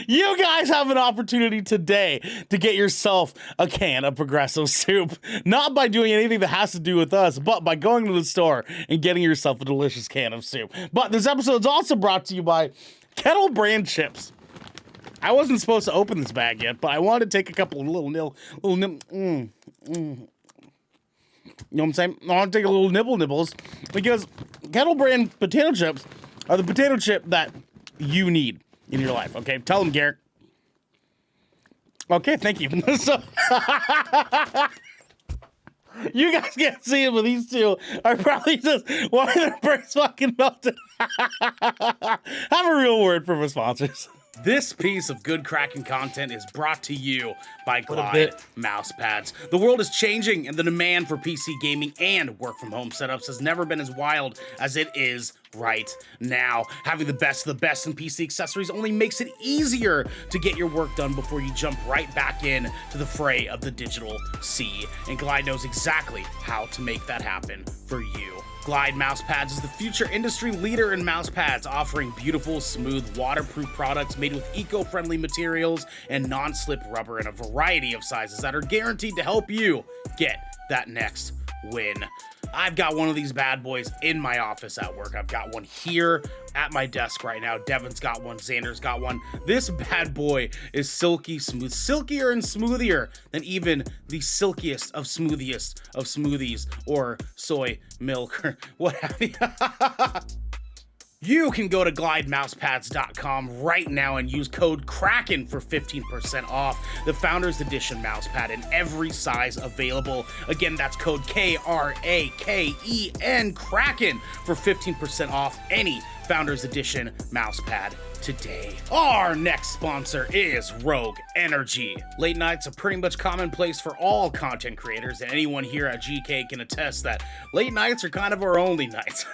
You guys have an opportunity today to get yourself a can of Progresso soup, not by doing anything that has to do with us, but by going to the store and getting yourself a delicious can of soup. But this episode is also brought to you by Kettle Brand chips. I wasn't supposed to open this bag yet, but I wanted to take a couple of you know what I'm saying? I want to take a little nibbles because Kettle Brand potato chips are the potato chip that you need in your life. Okay, tell them, Garrick. Okay, thank you. So, you guys can't see it, but these two are probably just wanting their brains fucking melted. Have a real word from our sponsors. This piece of good Kraken content is brought to you by Glide mouse pads. The world is changing, and the demand for PC gaming and work from home setups has never been as wild as it is right now. Having the best of the best in PC accessories only makes it easier to get your work done before you jump right back in to the fray of the digital sea. And Glide knows exactly how to make that happen for you. Glide Mousepads is the future industry leader in mousepads, offering beautiful, smooth, waterproof products made with eco-friendly materials and non-slip rubber in a variety of sizes that are guaranteed to help you get that next win. I've got one of these bad boys in my office at work. I've got one here at my desk right now. Devin's got one. Xander's got one. This bad boy is silky smooth, silkier and smoothier than even the silkiest of smoothies or soy milk or what have you. You can go to glidemousepads.com right now and use code Kraken for 15% off the Founders Edition mousepad in every size available. Again, that's code Kraken, Kraken, for 15% off any Founders Edition mousepad today. Our next sponsor is Rogue Energy. Late nights are pretty much commonplace for all content creators, and anyone here at GK can attest that late nights are kind of our only nights.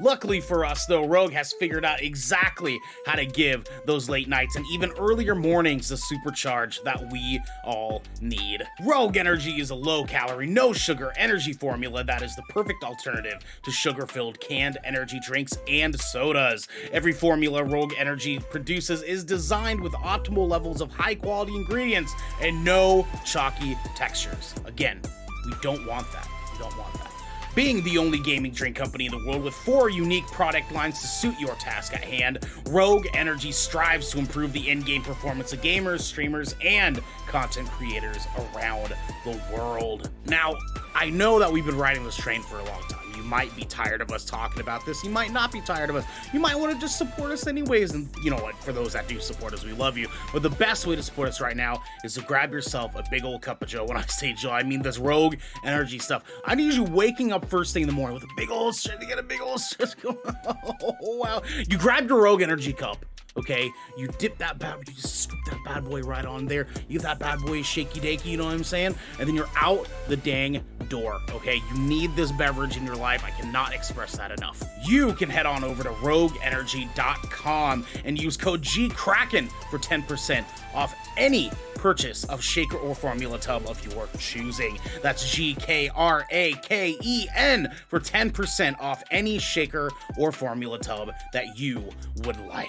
Luckily for us, though, Rogue has figured out exactly how to give those late nights and even earlier mornings the supercharge that we all need. Rogue Energy is a low-calorie, no-sugar energy formula that is the perfect alternative to sugar-filled canned energy drinks and sodas. Every formula Rogue Energy produces is designed with optimal levels of high-quality ingredients and no chalky textures. Again, we don't want that. We don't want that. Being the only gaming drink company in the world with 4 unique product lines to suit your task at hand, Rogue Energy strives to improve the in-game performance of gamers, streamers, and content creators around the world. Now, I know that we've been riding this train for a long time. You might be tired of us talking about this. You might not be tired of us. You might want to just support us anyways. And you know what? For those that do support us, we love you. But the best way to support us right now is to grab yourself a big old cup of Joe. When I say Joe, I mean this Rogue Energy stuff. I need you waking up first thing in the morning with a big old shit to get a big old shit going. Oh, wow. You grab your Rogue Energy cup. Okay, you dip that you just scoop that bad boy right on there. You get that bad boy shaky dakey, you know what I'm saying? And then you're out the dang door, okay? You need this beverage in your life. I cannot express that enough. You can head on over to rogueenergy.com and use code GKRAKEN for 10% off any purchase of shaker or formula tub of your choosing. That's GKRAKEN for 10% off any shaker or formula tub that you would like.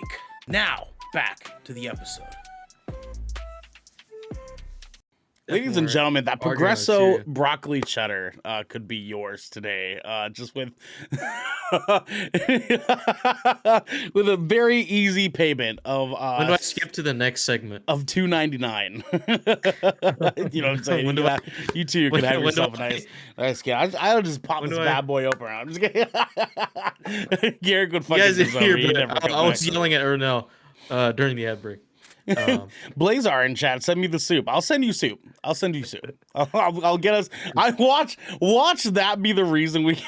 Now, back to the episode. Ladies and gentlemen, that Progresso broccoli cheddar could be yours today. Just with with a very easy payment of when do I skip to the next segment of $2.99? You know what I'm saying? You too can have yourself a nice kid. I'll just pop this bad boy open. I'm just kidding. Garrett would fucking I was yelling at Ernell during the ad break. Blazar in chat, send me the soup. I'll send you soup. I'll get us. Watch that be the reason we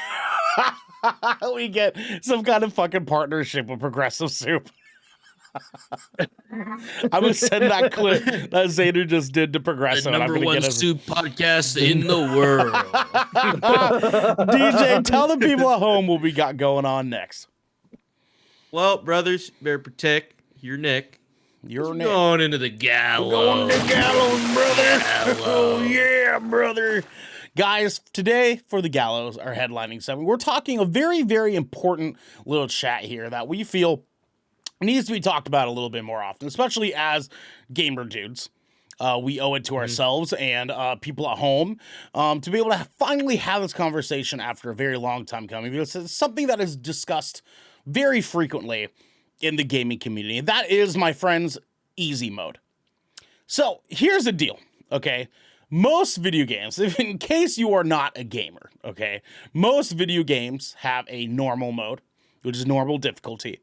we get some kind of fucking partnership with Progressive Soup. I'm gonna send that clip that Zader just did to Progressive. The number one soup podcast in the world. DJ, tell the people at home what we got going on next. Well, brothers, better protect your neck. You're going into the gallows. We're going to the gallows, brother. Oh, yeah, brother. Guys, today for the gallows, our headlining segment, we're talking a very, very important little chat here that we feel needs to be talked about a little bit more often, especially as gamer dudes. We owe it to ourselves and people at home to be able to finally have this conversation after a very long time coming, because it's something that is discussed very frequently in the gaming community. And that is, my friends, easy mode. So here's the deal, okay? Most video games, in case you are not a gamer, okay, most video games have a normal mode, which is normal difficulty,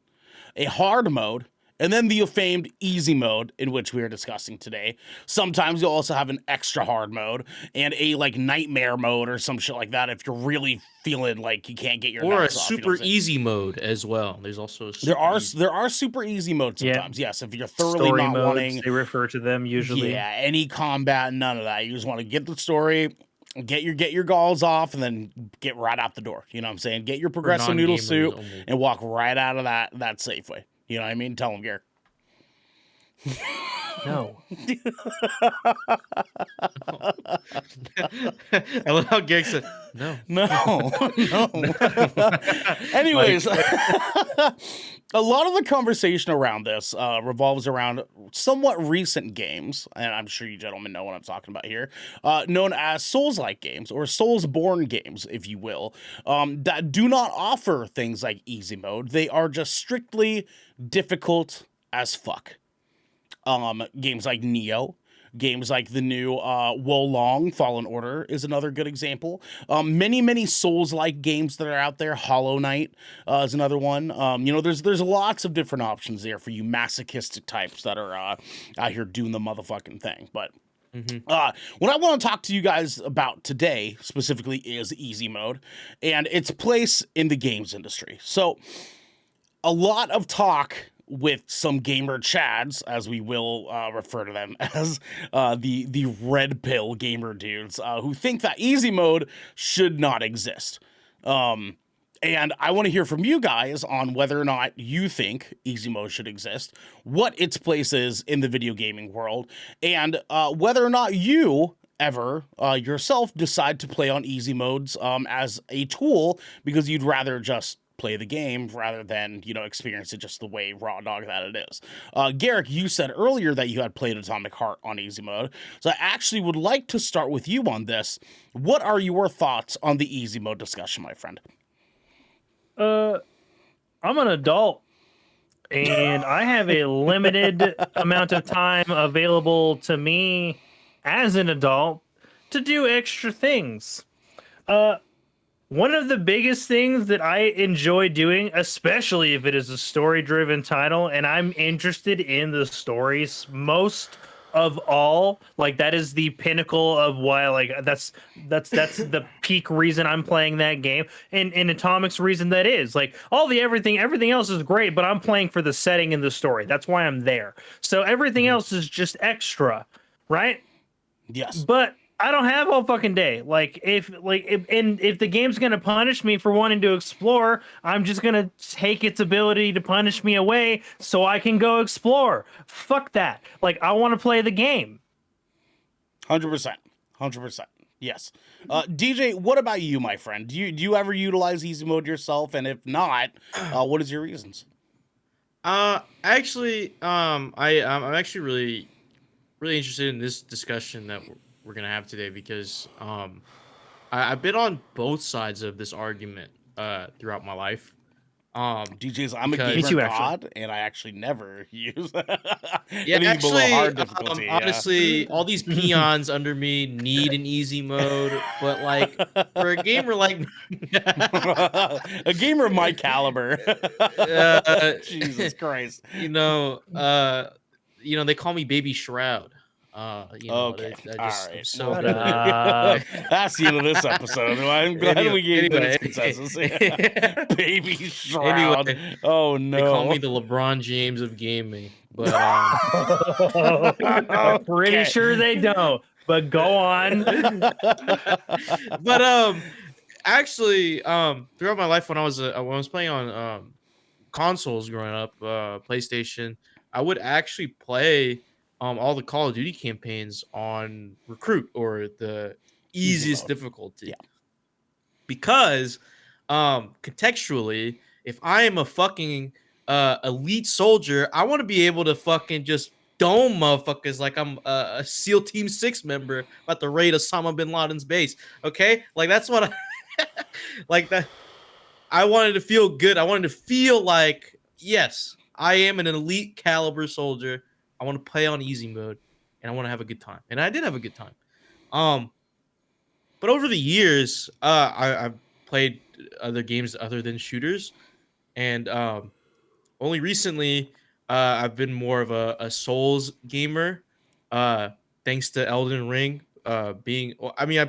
a hard mode, and then the famed easy mode, in which we are discussing today. Sometimes you'll also have an extra hard mode and a like nightmare mode or some shit like that if you're really feeling like you can't get your or a nuts super off, easy mode as well. There's also a there are super easy modes sometimes. Yeah. Yes, if you're thoroughly story not modes, wanting, they refer to them usually. Yeah, any combat, none of that. You just want to get the story, get your galls off, and then get right out the door. You know what I'm saying? Get your Progresso noodle soup and walk right out of that Safeway. You know what I mean? Tell them, Garrett. No. I love how Gag said, no. Anyways, a lot of the conversation around this revolves around somewhat recent games, and I'm sure you gentlemen know what I'm talking about here, known as Souls-like games, or Souls-born games, if you will, that do not offer things like easy mode. They are just strictly difficult as fuck. Games like Neo, Games like the new Wolong Fallen Order is another good example. Many Souls-like games that are out there. Hollow Knight is another one. There's lots of different options there for you masochistic types that are out here doing the motherfucking thing. But what I want to talk to you guys about today specifically is easy mode and its place in the games industry. So a lot of talk with some gamer chads, as we will refer to them as the red pill gamer dudes, who think that easy mode should not exist. And I want to hear from you guys on whether or not you think easy mode should exist, what its place is in the video gaming world, and whether or not you ever yourself decide to play on easy modes as a tool because you'd rather just play the game rather than, experience it just the way raw dog that it is. Garrick, you said earlier that you had played Atomic Heart on easy mode, so I actually would like to start with you on this. What are your thoughts on the easy mode discussion, my friend? I'm an adult and I have a limited amount of time available to me as an adult to do extra things. One of the biggest things that I enjoy doing, especially if it is a story-driven title and I'm interested in the stories most of all, like that is the pinnacle of why, like that's the peak reason I'm playing that game. And Atomic's reason that is like everything else is great, but I'm playing for the setting and the story. That's why I'm there. So everything else is just extra, right? Yes. But I don't have all fucking day. If the game's gonna punish me for wanting to explore, I'm just gonna take its ability to punish me away so I can go explore. Fuck that. I want to play the game. 100%. Yes. DJ, what about you, my friend? Do you ever utilize easy mode yourself? And if not, what is your reasons? I'm actually really, really interested in this discussion that we're gonna have today because I've been on both sides of this argument throughout my life. DJ's I'm a gamer god, and I actually never use anything below hard difficulty. Honestly, all these peons under me need an easy mode, but for a gamer like a gamer of my caliber, Jesus Christ, they call me Baby Shroud. Okay. All right. So that's the end of this episode. I'm glad we gave this consensus. Baby Shroud. Anyway, oh no. They call me the LeBron James of gaming. But I'm pretty sure they don't. But go on. But actually, throughout my life when I was playing on consoles growing up, PlayStation, I would actually play all the Call of Duty campaigns on Recruit or the easiest difficulty. Yeah. Because contextually, if I am a fucking elite soldier, I want to be able to fucking just dome motherfuckers like I'm a SEAL Team 6 member about to raid Osama bin Laden's base. Okay? That's what I that. I wanted to feel good. I wanted to feel like, yes, I am an elite caliber soldier. I want to play on easy mode, and I want to have a good time. And I did have a good time. But over the years, I've played other games other than shooters. And only recently, I've been more of a Souls gamer, thanks to Elden Ring. I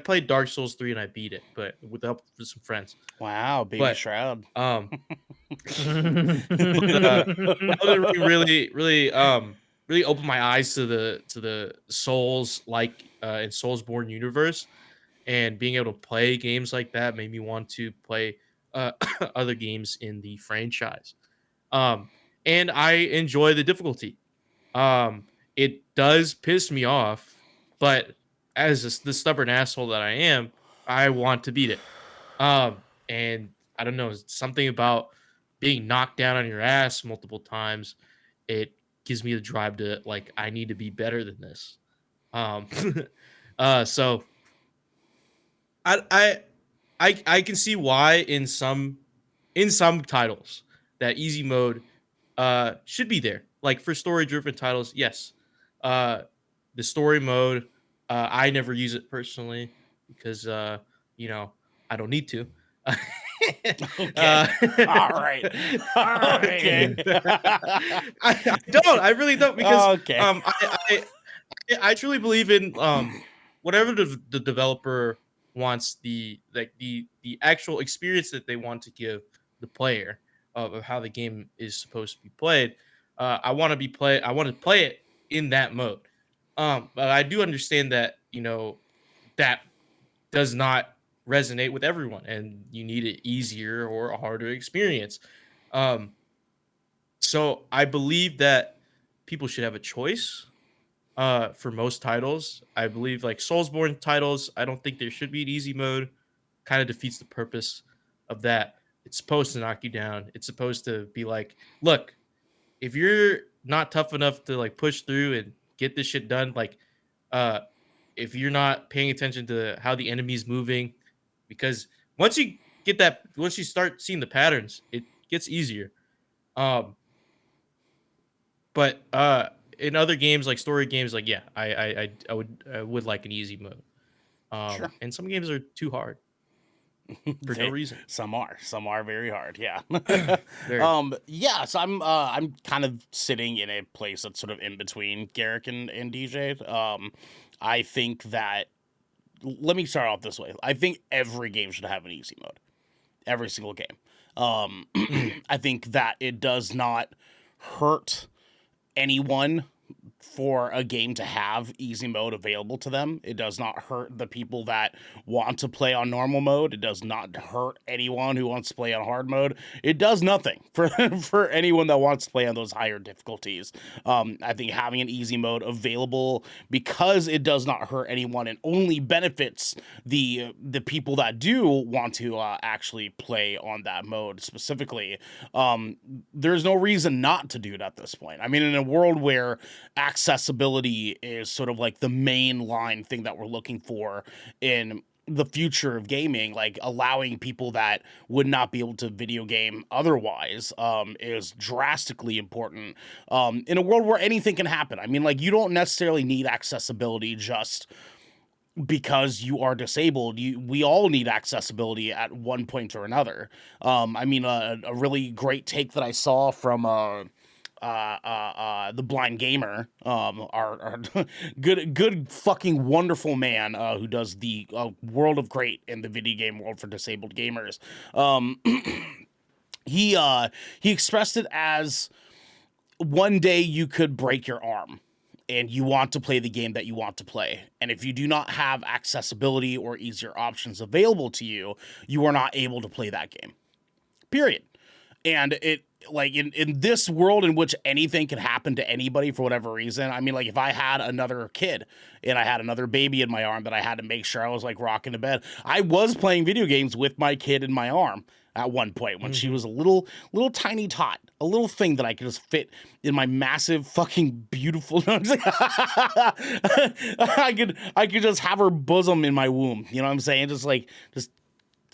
played Dark Souls 3 and I beat it, but with the help of some friends. Wow, Baby Shroud. Elden Ring really opened my eyes to the Souls and Soulsborne universe, and being able to play games like that made me want to play other games in the franchise. And I enjoy the difficulty. It does piss me off, but as the stubborn asshole that I am, I want to beat it. And I don't know, something about being knocked down on your ass multiple times. It gives me the drive to I need to be better than this. So I can see why in some titles that easy mode should be there. For story driven titles, yes. the story mode, I never use it personally because you know, I don't need to. Okay. All right. All Okay. right. I don't. I really don't because Okay. I truly believe in whatever the developer wants the actual experience that they want to give the player of how the game is supposed to be played. I want to play it in that mode. But I do understand that that does not resonate with everyone, and you need an easier or a harder experience. Um, so I believe that people should have a choice for most titles. I believe like Soulsborne titles, I don't think there should be an easy mode. Kind of defeats the purpose of that. It's supposed to knock you down. It's supposed to be like, look, if you're not tough enough to like push through and get this shit done, like uh if you're not paying attention to how the enemy's moving, because once you start seeing the patterns, it gets easier. Um but in other games like story games, like yeah, I would like an easy mode. Sure. And some games are too hard for no reason. Some are very hard. Yeah. Very. Yeah. So I'm kind of sitting in a place that's sort of in between Garrick and DJ. I think that let me start off this way. I think every game should have an easy mode. Every single game. I think that it does not hurt anyone for a game to have easy mode available to them. It does not hurt the people that want to play on normal mode. It does not hurt anyone who wants to play on hard mode. It does nothing for for anyone that wants to play on those higher difficulties. I think having an easy mode available, because it does not hurt anyone and only benefits the people that do want to actually play on that mode specifically. There's no reason not to do it at this point. I mean, in a world where accessibility is sort of like the main line thing that we're looking for in the future of gaming, like allowing people that would not be able to video game otherwise is drastically important in a world where anything can happen. I mean, like, you don't necessarily need accessibility just because you are disabled. We all need accessibility at one point or another. I mean, a really great take that I saw from the blind gamer, our good fucking wonderful man who does the world of great in the video game world for disabled gamers. He expressed it as, one day you could break your arm and you want to play the game that you want to play, and if you do not have accessibility or easier options available to you, you are not able to play that game, period. And it, like, in this world in which anything can happen to anybody for whatever reason. I mean, like, if I had another kid and I had another baby in my arm that I had to make sure I was like rocking to bed, I was playing video games with my kid in my arm at one point when she was a little tiny tot, a little thing that I could just fit in my massive fucking beautiful. I could just have her bosom in my womb. You know what I'm saying? Just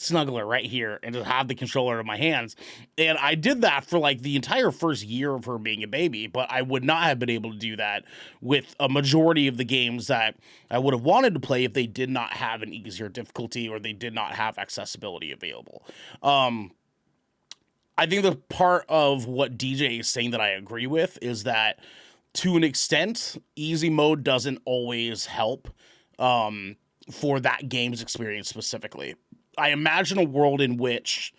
snuggle her right here and just have the controller in my hands. And I did that for like the entire first year of her being a baby, but I would not have been able to do that with a majority of the games that I would have wanted to play if they did not have an easier difficulty or they did not have accessibility available. I think the part of what DJ is saying that I agree with is that, to an extent, easy mode doesn't always help for that game's experience specifically. I imagine a world in which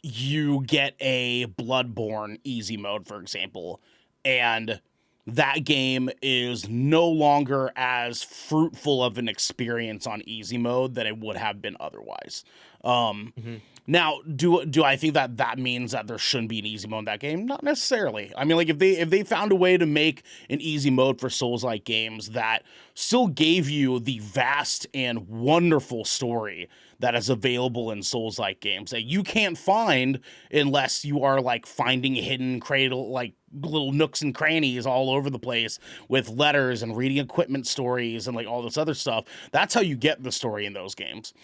you get a Bloodborne easy mode, for example, and that game is no longer as fruitful of an experience on easy mode than it would have been otherwise. Now, do I think that means that there shouldn't be an easy mode in that game? Not necessarily. I mean, like, if they found a way to make an easy mode for Souls-like games that still gave you the vast and wonderful story that is available in Souls-like games that you can't find unless you are like finding hidden cradle, like little nooks and crannies all over the place with letters and reading equipment stories and like all this other stuff. That's how you get the story in those games.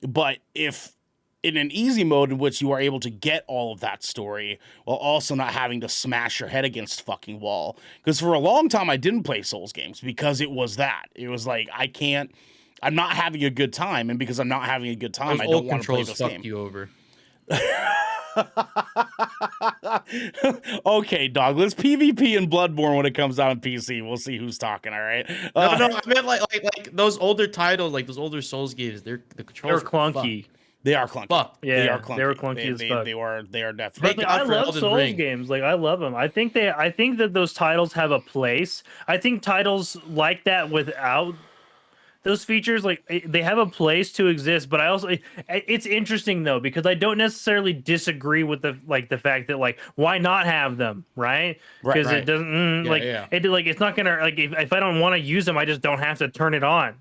But if in an easy mode in which you are able to get all of that story while also not having to smash your head against fucking wall. Because for a long time I didn't play Souls games because it was that. It was like I'm not having a good time, and because I'm not having a good time, I don't want to play this game. You over. Okay, dog. Let's PvP in Bloodborne when it comes out on PC. We'll see who's talking. All right. No, I meant like those older titles, like those older Souls games. The controls they're clunky. They are clunky. Fuck. Yeah, they are clunky. They were clunky as fuck. They are definitely. But I love Souls games. Like I love them. I think that those titles have a place. I think titles like that without those features, like they have a place to exist. But I also, it's interesting though, because I don't necessarily disagree with the fact that like why not have them, right? Because it doesn't it's not gonna like if I don't want to use them, I just don't have to turn it on.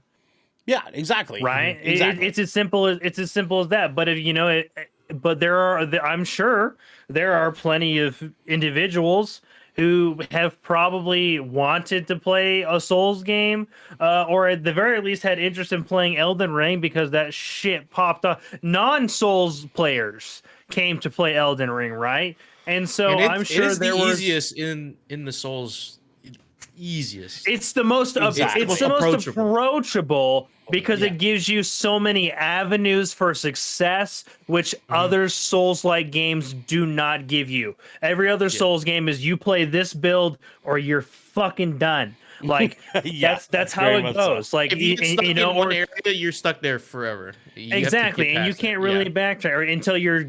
Yeah, exactly. Right. Exactly. It's as simple as that. But if you know but I'm sure there are plenty of individuals who have probably wanted to play a Souls game, or at the very least had interest in playing Elden Ring because that shit popped up. Non-Souls players came to play Elden Ring, right? And so I'm sure there was easiest in the Souls. Easiest. It's the most approachable because it gives you so many avenues for success, which other Souls-like games do not give you. Every other Souls game is you play this build or you're fucking done. Like that's how it goes. So. Like if you stuck in one area, you're stuck there forever. Exactly, and you can't really backtrack until you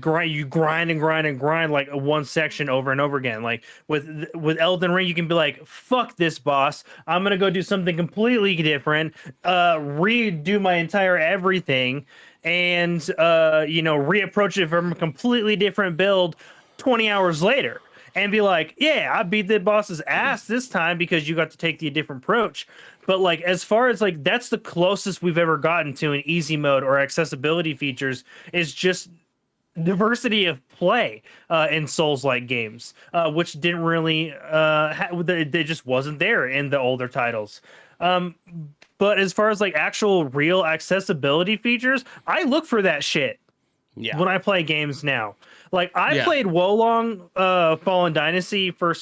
grind like one section over and over again. Like with Elden Ring, you can be like, "Fuck this boss! I'm gonna go do something completely different, redo my entire everything, and reapproach it from a completely different build 20 hours later." And be like, yeah, I beat the boss's ass this time because you got to take the different approach. But like, as far as like, that's the closest we've ever gotten to an easy mode or accessibility features is just diversity of play in Souls-like games, which didn't really, they just wasn't there in the older titles. But as far as like actual real accessibility features, I look for that shit. Yeah. When I play games now, like I played Wolong Fallen Dynasty for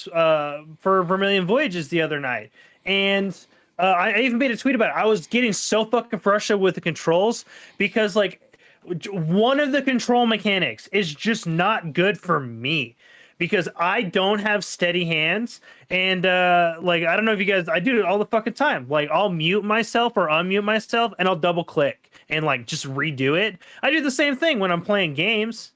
Vermilion Voyages the other night, and I even made a tweet about it. I was getting so fucking frustrated with the controls because like one of the control mechanics is just not good for me because I don't have steady hands, and like I don't know if you guys, I do it all the fucking time. Like I'll mute myself or unmute myself, and I'll double click and like just redo it. I do the same thing when I'm playing games.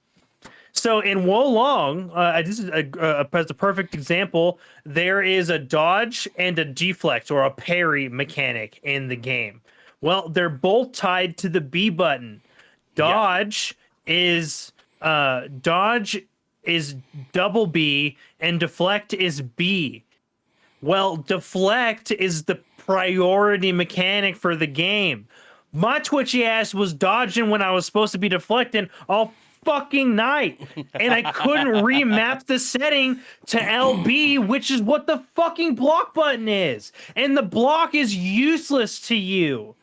So in Wolong, this is a perfect example. There is a dodge and a deflect or a parry mechanic in the game. Well, they're both tied to the B button. Dodge is double B and deflect is B. Well, deflect is the priority mechanic for the game. My twitchy ass was dodging when I was supposed to be deflecting all fucking night, and I couldn't remap the setting to LB, which is what the fucking block button is, and the block is useless to you.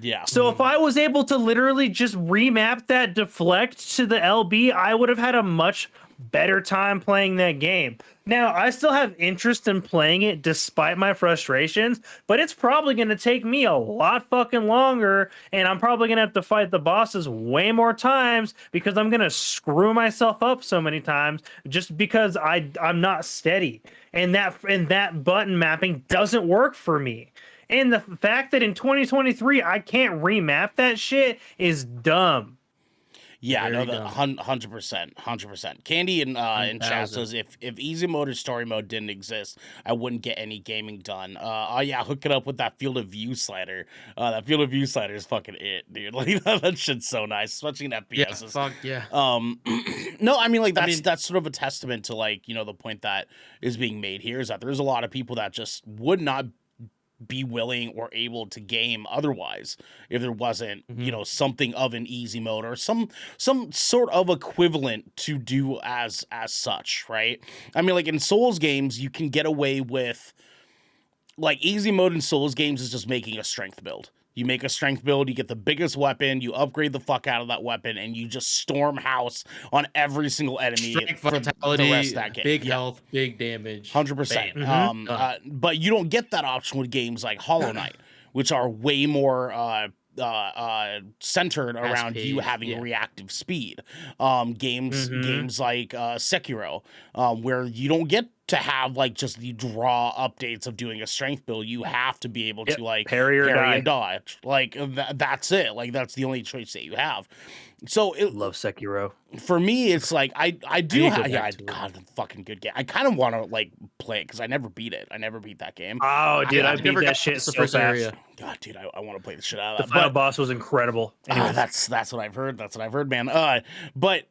Yeah. So if I was able to literally just remap that deflect to the LB, I would have had a much better time playing that game. Now, I still have interest in playing it despite my frustrations, but it's probably going to take me a lot fucking longer, and I'm probably going to have to fight the bosses way more times because I'm going to screw myself up so many times just because I'm not steady. And that button mapping doesn't work for me. And the fact that in 2023 I can't remap that shit is dumb. Yeah, no, 100%. Candy in chat says if easy mode or story mode didn't exist, I wouldn't get any gaming done. Hook it up with that field of view slider. That field of view slider is fucking it, dude. Like that shit's so nice, especially in FPS. No, I mean like that's sort of a testament to like the point that is being made here is that there's a lot of people that just would not be willing or able to game otherwise if there wasn't something of an easy mode or some sort of equivalent to do as such, right? I mean, like in Souls games you can get away with like easy mode in Souls games is just making a strength build. You make a strength build, you get the biggest weapon, you upgrade the fuck out of that weapon, and you just storm house on every single enemy Strength, for vitality, the rest of that game. big health, big damage. 100%. Bam. But you don't get that option with games like Hollow Knight, which are way more centered around you having reactive speed. Games like Sekiro, where you don't get to have like just the draw updates of doing a strength build. You have to be able to like parry and dodge. Like that's it. Like that's the only choice that you have. So love Sekiro. For me, it's like I do have God, fucking good game. I kind of want to like play it because I never beat it. I never beat that game. Oh, dude, I beat that shit so fast. Area. God, dude, I want to play the shit out of that. The final boss was incredible. That's what I've heard. That's what I've heard, man. But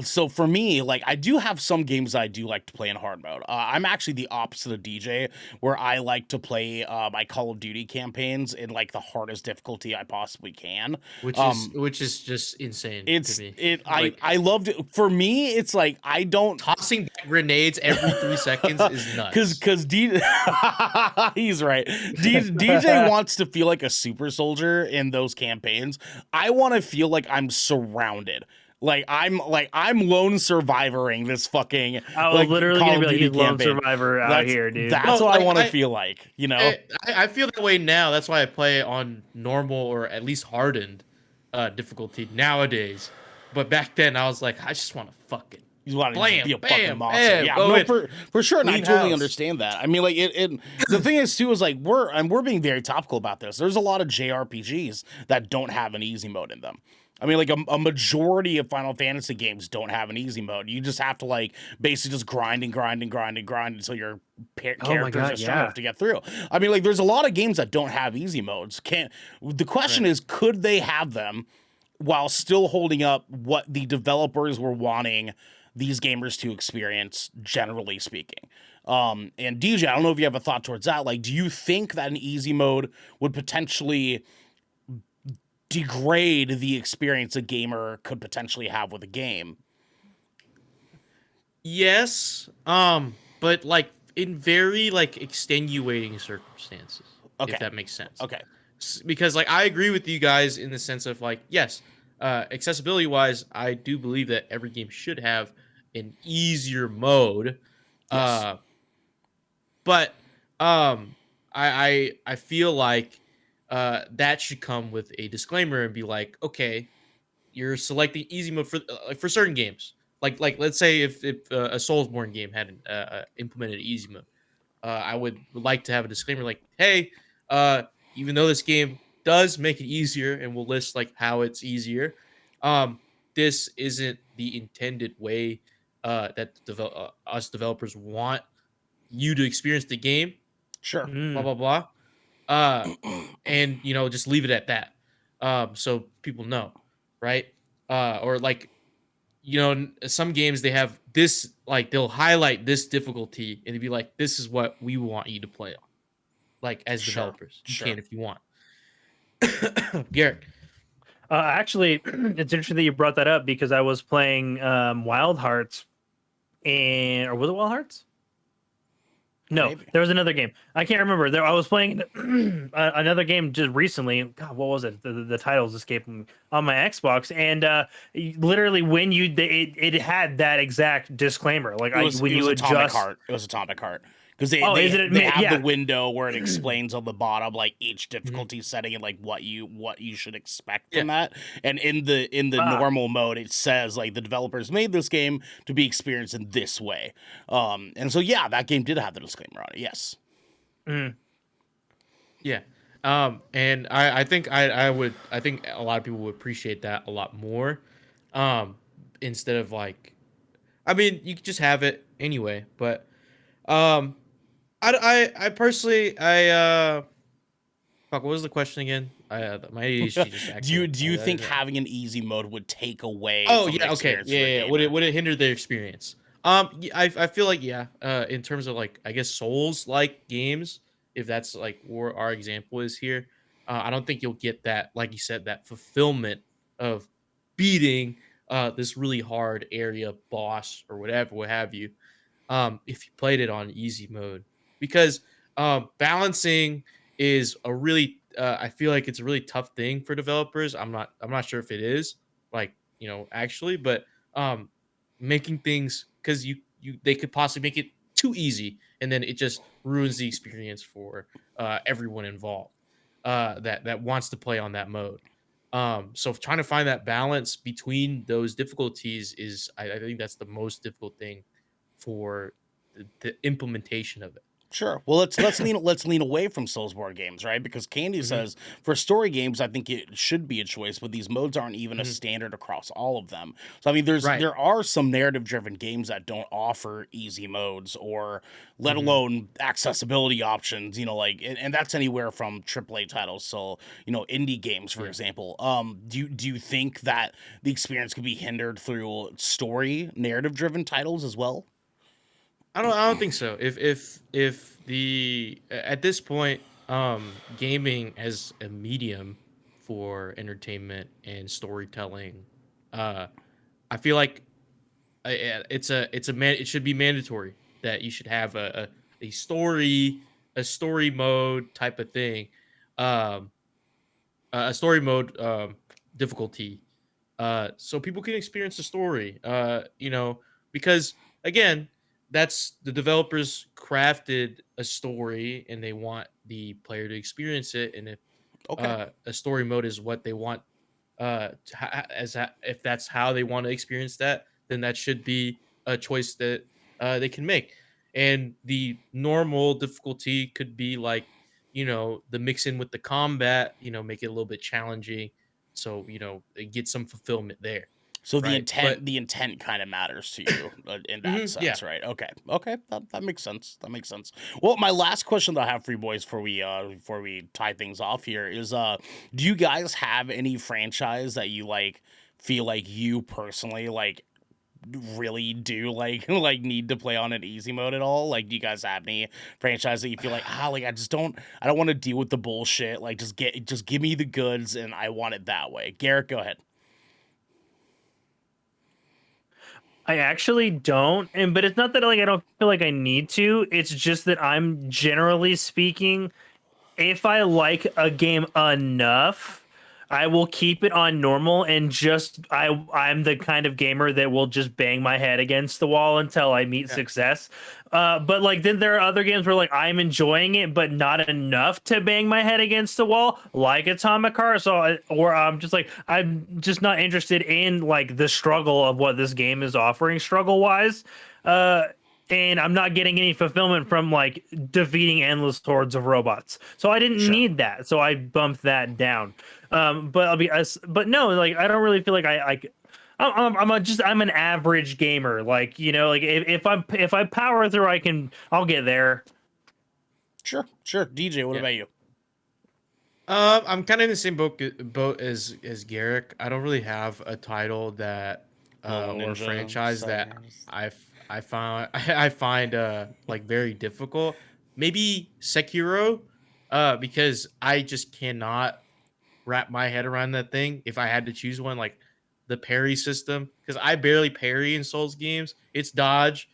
so for me, like I do have some games I do like to play in hard mode. I'm actually the opposite of DJ, where I like to play my Call of Duty campaigns in like the hardest difficulty I possibly can. Which is just insane. It's to me. I loved it. For me, it's like I don't tossing back grenades every 3 seconds is nuts. Because DJ, he's right. DJ wants to feel like a super soldier in those campaigns. I want to feel like I'm surrounded. I'm lone survivoring this fucking. I was literally gonna be like, he's lone survivor out here, dude. That's what I want to feel like, you know. I feel that way now. That's why I play on normal or at least hardened difficulty nowadays. But back then, I was like, I just want to fucking. You want to be a fucking monster, yeah. No, for sure, and I totally understand that. I mean, like it. The thing is too is like we're being very topical about this. There's a lot of JRPGs that don't have an easy mode in them. I mean, like a majority of Final Fantasy games don't have an easy mode. You just have to like basically just grind until your characters are strong enough to get through. I mean, like there's a lot of games that don't have easy modes. The question is, could they have them while still holding up what the developers were wanting these gamers to experience, generally speaking? And DJ, I don't know if you have a thought towards that. Like, do you think that an easy mode would potentially degrade the experience a gamer could potentially have with a game? Yes, but like in very like extenuating circumstances, if that makes sense. Okay. Because like I agree with you guys in the sense of like, yes, accessibility wise, I do believe that every game should have an easier mode. Yes. But I feel like that should come with a disclaimer and be like, okay, you're selecting easy mode for certain games. Like let's say if a Soulsborne game had implemented easy mode, I would like to have a disclaimer like, hey, even though this game does make it easier and will list like how it's easier, this isn't the intended way that us developers want you to experience the game. Sure. Blah blah blah. And just leave it at that. So people know, right? Or like, some games they have this, like they'll highlight this difficulty and it'd be like, this is what we want you to play on. Like as developers, you can if you want. Garrett. Actually, it's interesting that you brought that up because I was playing Wild Hearts, or was it Wild Hearts? No, maybe. There was another game. I can't remember. I was playing another game just recently. God, what was it? The title's escaping me on my Xbox. And literally, when it had that exact disclaimer. Like it was Atomic Heart. It was Atomic Heart. Because they have the window where it explains on the bottom like each difficulty setting and like what you should expect from that. And in the normal mode, it says like the developers made this game to be experienced in this way. And so that game did have the disclaimer on it. Yes. Mm. Yeah. And I think I think a lot of people would appreciate that a lot more. Instead of like, I mean, you could just have it anyway, but I personally, fuck, what was the question again? My ADHD just do you think having an easy mode would take away? Oh yeah, okay, yeah. Would it hinder their experience? I feel like in terms of like I guess Souls like games, if that's like where our example is here, I don't think you'll get that, like you said, that fulfillment of beating this really hard area boss or whatever, what have you, if you played it on easy mode. Because balancing is a really I feel like it's a really tough thing for developers. I'm not sure if it is, like, actually, but making things, because they could possibly make it too easy, and then it just ruins the experience for everyone involved that wants to play on that mode. So trying to find that balance between those difficulties is, I think that's the most difficult thing for the implementation of it. Sure. Well, let's lean away from Soulsborne games, right? Because Candy Hmm. says for story games, I think it should be a choice, but these modes aren't even a Hmm. standard across all of them. So I mean, Right. there are some narrative driven games that don't offer easy modes or let Hmm. alone accessibility options. And that's anywhere from AAA titles. So indie games, for Yeah. example. Do you think that the experience could be hindered through story narrative driven titles as well? I don't think so. If the at this point, gaming as a medium for entertainment and storytelling, uh, I feel like it should be mandatory that you should have a story mode type of thing, um, a story mode difficulty, so people can experience the story. Because again, that's the developers crafted a story and they want the player to experience it. And if Okay. a story mode is what they want, if that's how they want to experience that, then that should be a choice that they can make. And the normal difficulty could be like, the mix in with the combat, make it a little bit challenging, so get some fulfillment there, So the right? But intent kind of matters to you in that yeah. sense, right? Okay, okay, that makes sense. That makes sense. Well, my last question that I have for you boys before we tie things off here is do you guys have any franchise that you like feel like you personally like really do like need to play on an easy mode at all? Like, do you guys have any franchise that you feel like like I don't want to deal with the bullshit, like just give me the goods and I want it that way? Garrett, go ahead. I actually don't, but it's not that like I don't feel like I need to. It's just that I'm generally speaking, if I like a game enough, I will keep it on normal and I'm the kind of gamer that will just bang my head against the wall until I meet Yeah. success. But like then there are other games where like I'm enjoying it, but not enough to bang my head against the wall, like Atomic Heart. Or I'm just like I'm just not interested in like the struggle of what this game is offering struggle wise. And I'm not getting any fulfillment from like defeating endless hordes of robots. So I didn't Sure. need that. So I bumped that down. But no, like I don't really feel like I'm an average gamer. Like like if I power through, I'll get there. Sure. DJ, what Yeah. about you? I'm kind of in the same boat as Garrick. I don't really have a title that Little or a Ninja franchise that Stars. I found I find like very difficult. Maybe Sekiro, because I just cannot wrap my head around that thing. If I had to choose one, like the parry system, because I barely parry in Souls games. It's dodge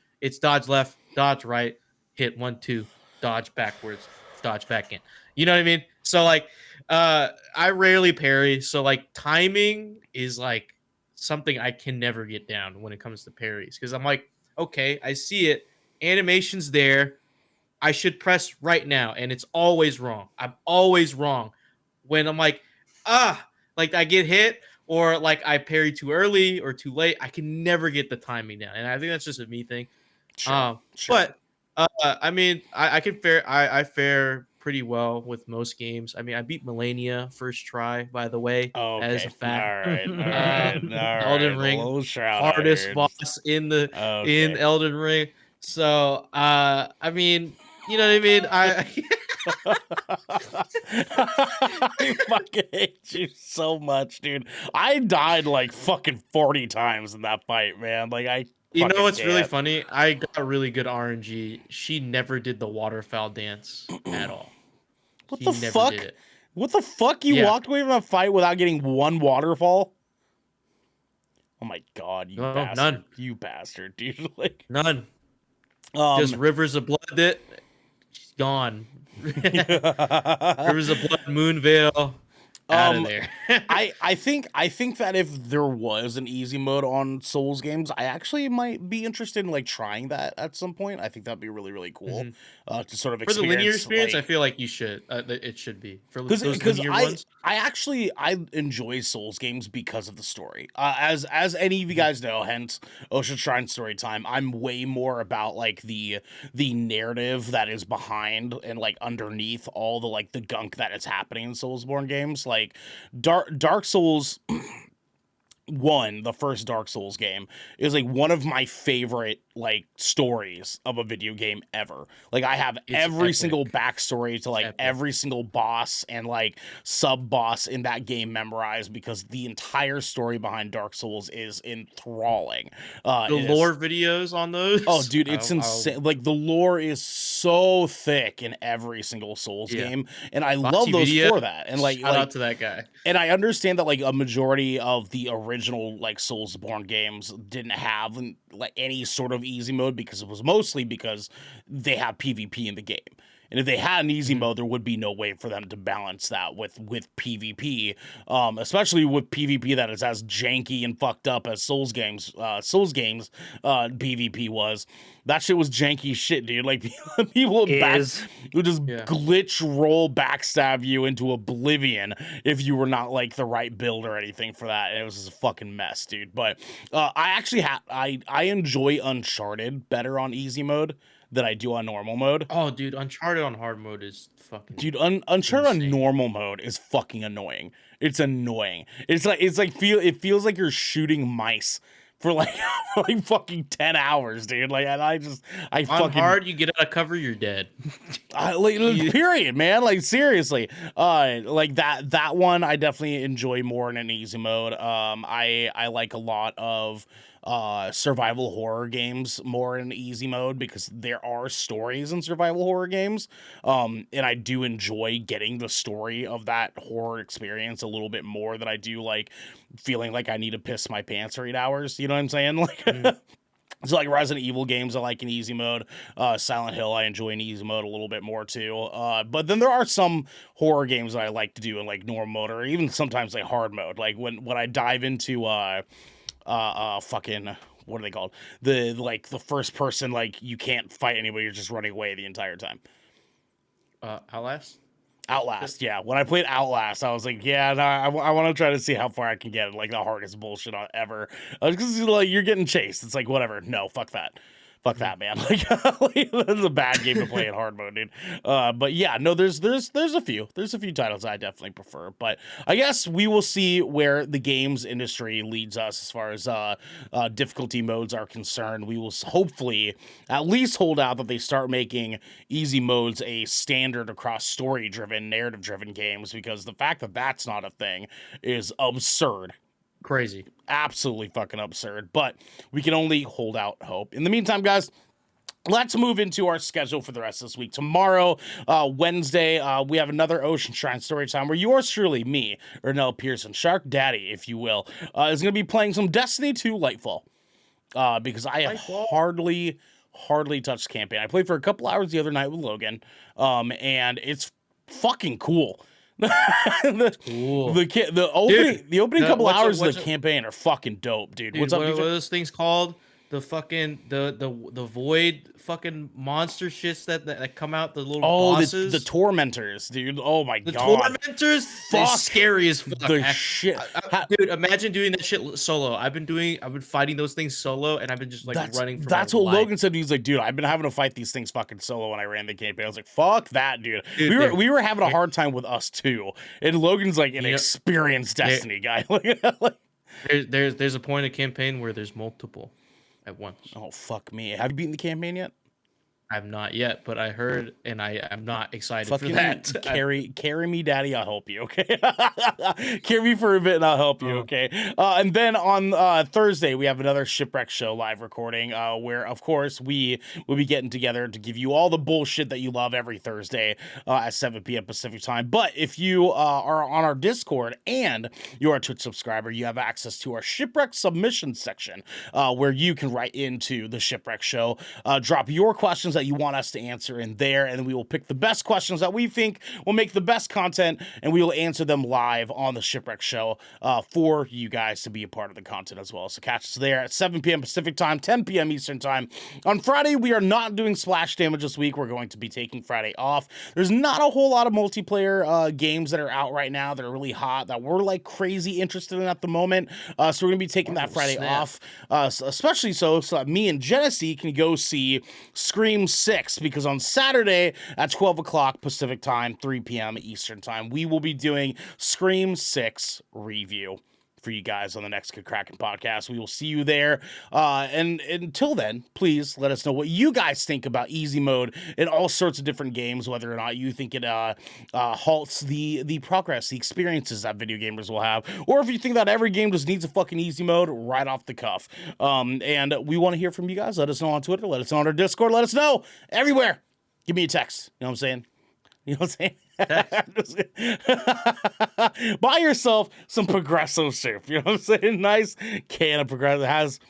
left, dodge right, hit 1 2, dodge backwards, dodge back in. You know what I mean? So like, I rarely parry. So like, timing is like something I can never get down when it comes to parries, because I'm like, okay, I see it, animation's there, I should press right now, and it's always wrong. I'm always wrong when I'm like, like I get hit, or like I parry too early or too late. I can never get the timing down, and I think that's just a me thing. Sure. But I mean, I can fare. I fare pretty well with most games. I mean, I beat Millennia first try, by the way, as Okay. a All fact. right. All Uh, right. All Elden right. A Ring, little shout out hardest here. boss in Okay. Elden Ring. So I mean, you know what I mean. I I fucking hate you so much, dude. I died like fucking 40 times in that fight, man. Like I You know fucking what's really can't. funny? I got really good RNG. She never did the waterfowl dance at all. What She the never did fuck? it. What the fuck? You Yeah. walked away from that fight without getting one waterfall? Oh my god, you No, bastard. none. You bastard, dude. Like None. Just um rivers of blood that she's gone. Rivers of Blood, Moonveil. Out of there. I think that if there was an easy mode on Souls games, I actually might be interested in like trying that at some point. I think that'd be really, really cool to sort of experience. For the linear experience, like, I feel like you should. It should be for because those linear ones. I enjoy Souls games because of the story. As any of you guys know, hence Ocean Shrine story time. I'm way more about like the narrative that is behind and like underneath all the like the gunk that is happening in Soulsborne games. Like Dark Souls 1, the first Dark Souls game, is like one of my favorite like stories of a video game ever. Like I have every single backstory to like every single boss and like sub boss in that game memorized because the entire story behind Dark Souls is enthralling. The lore videos on those. Oh, dude, it's insane. Like the lore is so thick in every single Souls game, and I love those for that. And like, shout out to that guy. And I understand that like a majority of the original like Soulsborne games didn't have like any sort of easy mode because it was mostly because they have PvP in the game. And if they had an easy mode, there would be no way for them to balance that with PvP, especially with PvP that is as janky and fucked up as Souls games PvP was. That shit was janky shit, dude. Like people would just glitch, roll, backstab you into oblivion if you were not like the right build or anything for that. And it was just a fucking mess, dude. But I actually I enjoy Uncharted better on easy mode than I do on normal mode. Oh, dude, Uncharted on hard mode is fucking. Dude, Uncharted on normal mode is fucking annoying. It's annoying. It feels like you're shooing mice for like fucking 10 hours, dude. Like, and I on fucking hard, you get out of cover, you're dead. Period, man. Like seriously, like that one I definitely enjoy more in an easy mode. I like a lot of survival horror games more in easy mode because there are stories in survival horror games, and I do enjoy getting the story of that horror experience a little bit more than I do like feeling like I need to piss my pants for 8 hours. You know what I'm saying? Like so like Resident Evil games I like in easy mode. Silent Hill I enjoy in easy mode a little bit more too. But then there are some horror games that I like to do in like normal mode or even sometimes like hard mode. Like when I dive into fucking what are they called? The first person, like you can't fight anybody, you're just running away the entire time. Outlast, yeah. When I played Outlast, I was like, yeah, no, I want to try to see how far I can get. Like the hardest bullshit ever. Because like you're getting chased. It's like whatever. No, fuck that. Fuck that, man. Like that's a bad game to play in hard mode, dude. But yeah, no, there's a few titles I definitely prefer. But I guess we will see where the games industry leads us as far as difficulty modes are concerned. We will hopefully at least hold out that they start making easy modes a standard across story-driven, narrative-driven games, because the fact that that's not a thing is absurd. Crazy. Absolutely fucking absurd. But we can only hold out hope. In the meantime, guys, let's move into our schedule for the rest of this week. Tomorrow, Wednesday, we have another Ocean Shrine story time where yours truly, me, Ernell Pearson, Shark Daddy, if you will, is going to be playing some Destiny 2 Lightfall. Because I have hardly touched campaign. I played for a couple hours the other night with Logan, and it's fucking cool. The opening couple hours of the campaign are fucking dope, dude. What's up? What are those things called? The fucking the void fucking monster shits that come out, the little bosses. The tormentors, dude. Oh my god. The tormentors, they're scary as fuck. The shit. Dude, imagine doing that shit solo. I've been fighting those things solo, and I've been just like running from That's what Logan said. He's like, dude, I've been having to fight these things fucking solo when I ran the campaign. I was like, fuck that, dude. We were having a hard time with us too. And Logan's like an experienced Destiny guy. There's a point of campaign where there's multiple at once. Oh fuck me! Have you beaten the campaign yet? I've not yet, but I heard, and I'm not excited for that. Carry me, daddy. I'll help you. Okay, carry me for a bit, and I'll help you. Okay, and then on Thursday we have another Shipwreck Show live recording, where of course we will be getting together to give you all the bullshit that you love every Thursday at 7 p.m. Pacific time. But if you are on our Discord and you're a Twitch subscriber, you have access to our Shipwreck submission section, where you can write into the Shipwreck Show, drop your questions questions that you want us to answer in there, and we will pick the best questions that we think will make the best content, and we will answer them live on the Shipwreck Show for you guys to be a part of the content as well. So catch us there at 7 p.m. Pacific time, 10 p.m. Eastern time. On Friday, we are not doing Splash Damage this week. We're going to be taking Friday off. There's not a whole lot of multiplayer games that are out right now that are really hot that we're like crazy interested in at the moment. So we're going to be taking that Friday off, especially so that me and Genesee can go see Scream 6, because on Saturday at 12 o'clock Pacific time, 3 p.m. Eastern time, we will be doing Scream 6 review for you guys on the next Good Kraken podcast. We will see you there. And until then, please let us know what you guys think about easy mode in all sorts of different games, whether or not you think it halts the progress, the experiences that video gamers will have, or if you think that every game just needs a fucking easy mode right off the cuff. And we want to hear from you guys. Let us know on Twitter. Let us know on our Discord. Let us know everywhere. Give me a text. You know what I'm saying? You know what I'm saying? Buy yourself some Progresso soup. You know what I'm saying? Nice can of Progresso. It has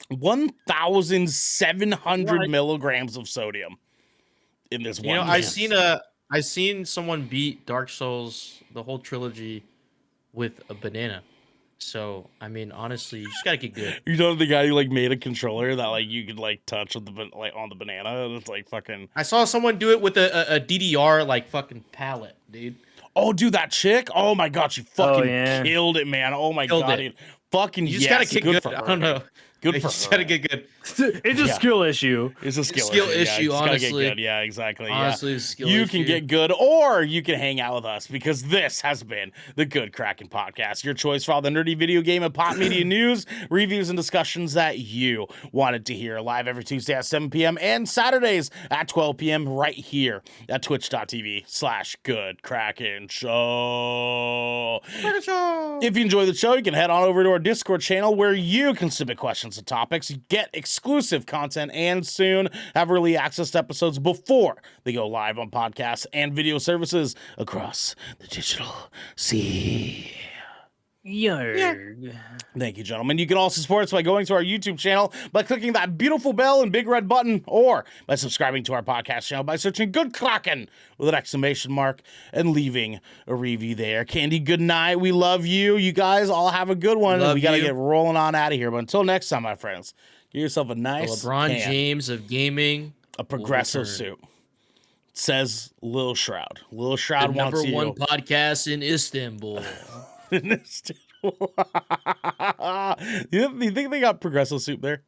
1,700 milligrams of sodium in this one. You know, I seen someone beat Dark Souls, the whole trilogy, with a banana. So, I mean, honestly, you just gotta get good. You know the guy who like made a controller that like you could like touch with the on the banana, and it's like fucking. I saw someone do it with a DDR like fucking pallet, dude. Oh, dude, that chick! Oh my god, she fucking killed it, man! Oh my god, dude. Fucking you just gotta get good. I don't know. Good for her. Gotta get good. It's a skill issue. It's a skill issue. Yeah, honestly, get good. Yeah, exactly. Honestly, yeah. It's a skill you issue. can get good, or you can hang out with us, because this has been the Good Kraken Podcast, your choice for all the nerdy video game and pop media news, reviews, and discussions that you wanted to hear. Live every Tuesday at 7 p.m. and Saturdays at 12 p.m. right here at twitch.tv/Good Kraken Show. If you enjoy the show, you can head on over to our Discord channel where you can submit questions and topics, get exclusive content, and soon have early access to episodes before they go live on podcasts and video services across the digital sea. Yarg. Thank you, gentlemen. You can also support us by going to our YouTube channel by clicking that beautiful bell and big red button, or by subscribing to our podcast channel by searching Good Kraken with an exclamation mark and leaving a review there. Candy, good night. We love you. You guys all have a good one. We got to get rolling on out of here. But until next time, my friends, get yourself a nice the LeBron James of gaming. A Progresso soup. Says Lil Shroud. Lil Shroud wants you. #1 podcast in Istanbul. You think they got Progresso soup there?